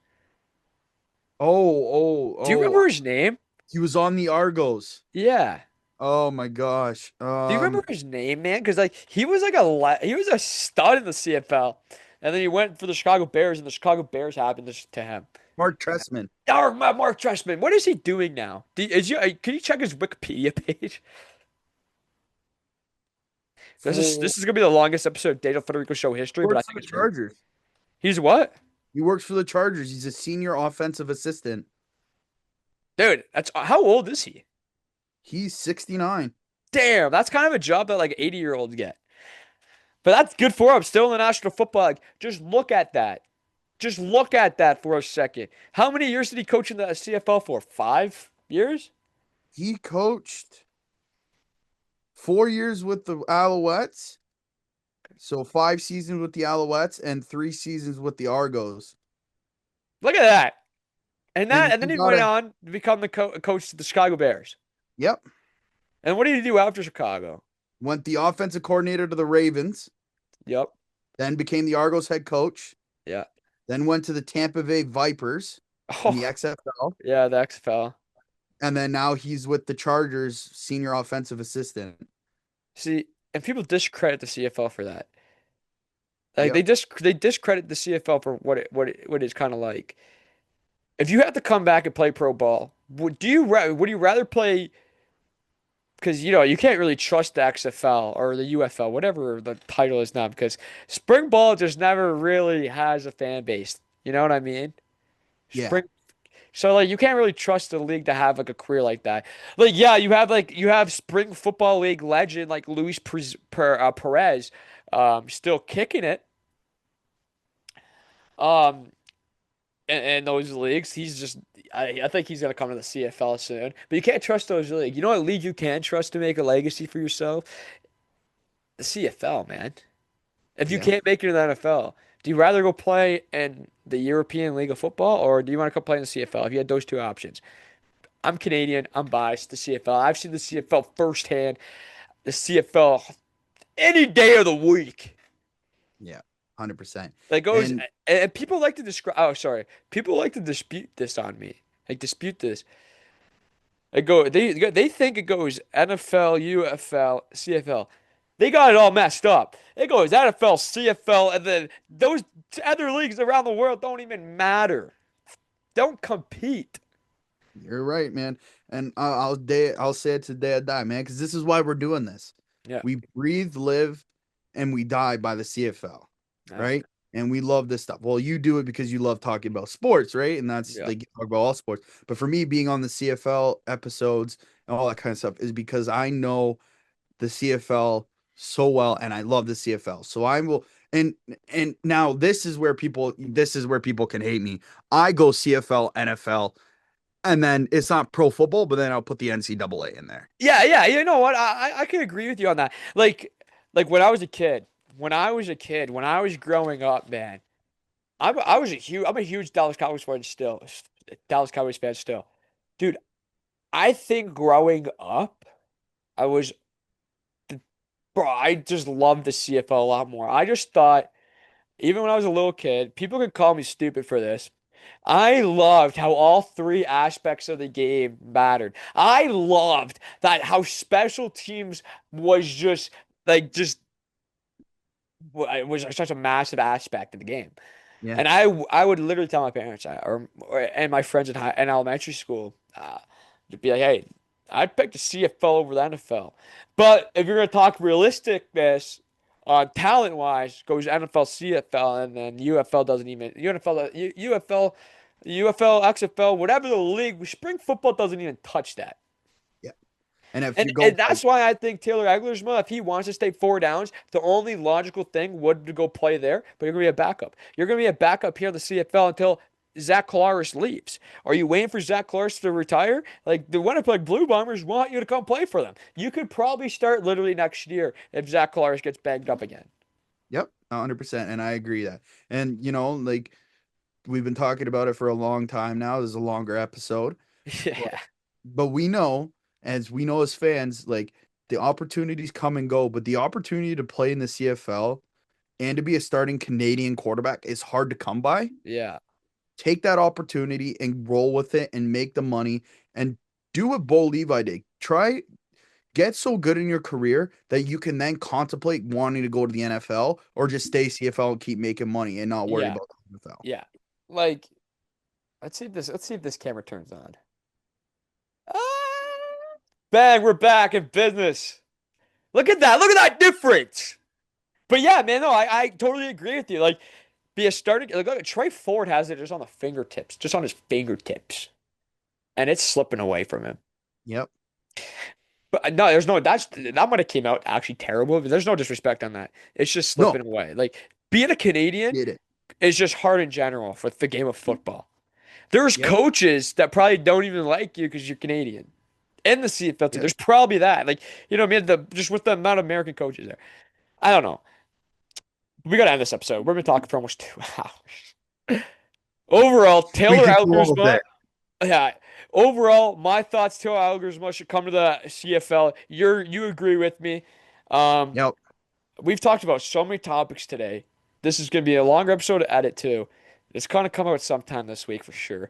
Oh, Do you oh, remember oh. his name? He was on the Argos. Yeah. Oh my gosh. Do you remember his name, man? Because like he was a stud in the CFL, and then he went for the Chicago Bears, and the Chicago Bears happened to him. Mark Trestman. Oh, Mark Trestman, what is he doing now? Can you check his Wikipedia page? For This is gonna be the longest episode of Daniel Federico Show history, but I works for think the it's worth. Chargers. He's what, He works for the Chargers. He's a senior offensive assistant. dude? That's how old is he? He's 69. Damn, that's kind of a job that like 80-year-olds get. But that's good for him. Still in the National Football League. Just look at that. Just look at that for a second. How many years did he coach in the CFL for? 5 years? He coached 4 years with the Alouettes. So 5 seasons with the Alouettes and 3 seasons with the Argos. Look at that. And And then he he got went a on to become the coach to the Chicago Bears. yep. And what did he do after Chicago? Went the offensive coordinator to the Ravens, Yep. then became the Argos head coach, Yeah. then went to the Tampa Bay Vipers in the Oh, XFL, yeah, the XFL. and then now he's with the Chargers senior offensive assistant. See, and people discredit the CFL for that. Like Yep. they discredit the CFL for what it's kind of like. If you have to come back and play pro ball, would you rather play? Because you can't really trust the XFL or the UFL, whatever the title is now, because spring ball just never really has a fan base. You know what I mean? Yeah. Spring, so like you can't really trust the league to have like a career like that. Like yeah, you have spring football league legend like Perez, still kicking it. Um, in those leagues. I think he's gonna come to the CFL soon. But you can't trust those leagues. You know what league you can trust to make a legacy for yourself? The CFL, man. If you Yeah. can't make it in the NFL, do you rather go play in the European League of Football or do you want to come play in the CFL? If you had those two options. I'm Canadian. I'm biased to CFL. I've seen the CFL firsthand. The CFL any day of the week. Yeah. 100%. That goes, And and people like to describe. Oh, sorry. People like to dispute this on me. Like dispute this. They think it goes NFL, UFL, CFL. They got it all messed up. It goes NFL, CFL, and then those other leagues around the world don't even matter. Don't compete. you're right, man. And I'll say it to the day I die, man, because this is why we're doing this. Yeah. We breathe, live, and we die by the CFL, Yeah. right? And we love this stuff. Well, you do it because you love talking about sports, right? And that's Yeah. like you talk about all sports. But for me, being on the CFL episodes and all that kind of stuff is because I know the CFL so well, and I love the CFL. So I will. And now this is where people can hate me. I go CFL, NFL, and then it's not pro football, but then I'll put the NCAA in there. Yeah, yeah. You know what? I can agree with you on that. Like when I was a kid, when I was growing up, man, I'm a huge Dallas Cowboys fan still. Dallas Cowboys fan still. Dude, I think growing up, I was bro, I just loved the CFL a lot more. I just thought, even when I was a little kid, people could call me stupid for this. I loved how all three aspects of the game mattered. I loved that how special teams was just it was such a massive aspect of the game. Yeah. And I would literally tell my parents and my friends in elementary school to be like, hey, I'd pick the CFL over the NFL. But if you're gonna talk realisticness, talent wise, goes NFL, CFL, and then UFL doesn't even UFL, XFL, whatever the league, spring football doesn't even touch that. Yeah. And if you go And that's why I think Taylor Eglersma, if he wants to stay 4 downs, the only logical thing would to go play there, but you're gonna be a backup. You're gonna be a backup here in the CFL until Zach Collaros leaves? Are you waiting for Zach Collaros to retire? Like the Winnipeg Blue Bombers want you to come play for them. You could probably start literally next year if Zach Collaros gets banged up again. Yep, 100%. And I agree that. And, like we've been talking about it for a long time now. This is a longer episode, but, Yeah, we know, as we know as fans, like the opportunities come and go, but the opportunity to play in the CFL and to be a starting Canadian quarterback is hard to come by. yeah, Take that opportunity and roll with it and make the money and do what Bo Levi did. Try get so good in your career that you can then contemplate wanting to go to the NFL or just stay CFL and keep making money and not worry yeah, about the NFL. yeah. Like, let's see if this camera turns on. Ah, bang, we're back in business. Look at that. Look at that difference. But yeah, man, no, I totally agree with you. Like, be a starting. Like, look, Trey Ford has it just on the fingertips, just on his fingertips, and it's slipping away from him. Yep. But no, that might have came out actually terrible. But there's no disrespect on that. It's just No, slipping away. Like being a Canadian get it. is just hard in general for the game of football. There's Yep. coaches that probably don't even like you because you're Canadian. In the CFL team, Yep. there's probably that. Like, I mean, just with the amount of American coaches there. I don't know. We gotta end this episode. We've been talking for almost 2 hours. Overall, We Taylor could go all day. Algersma, yeah. Overall, my thoughts, Taylor Algersma should come to the CFL. You agree with me. Um, Yep. we've talked about so many topics today. This is gonna be a longer episode to edit too. It's gonna come out sometime this week for sure.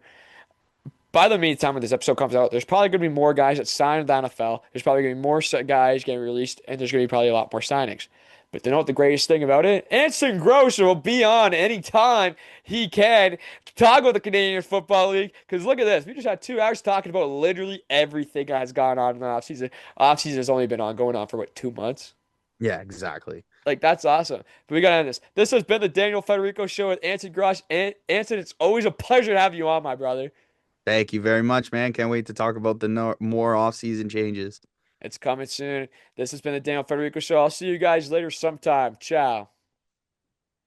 By the meantime, when this episode comes out, there's probably going to be more guys that sign in the NFL. There's probably going to be more guys getting released, and there's going to be probably a lot more signings. But you know what the greatest thing about it? Anson Grosser will be on anytime he can to talk about the Canadian Football League. Because look at this. We just had 2 hours talking about literally everything that has gone on in the offseason. Offseason has only been going on for what, 2 months? Yeah, exactly. Like, that's awesome. But we got to end this. This has been the Daniel Federico Show with Anson Grosh. And Anson, it's always a pleasure to have you on, my brother. Thank you very much, man. Can't wait to talk about the more off-season changes. It's coming soon. This has been the Daniel Federico Show. I'll see you guys later sometime. Ciao.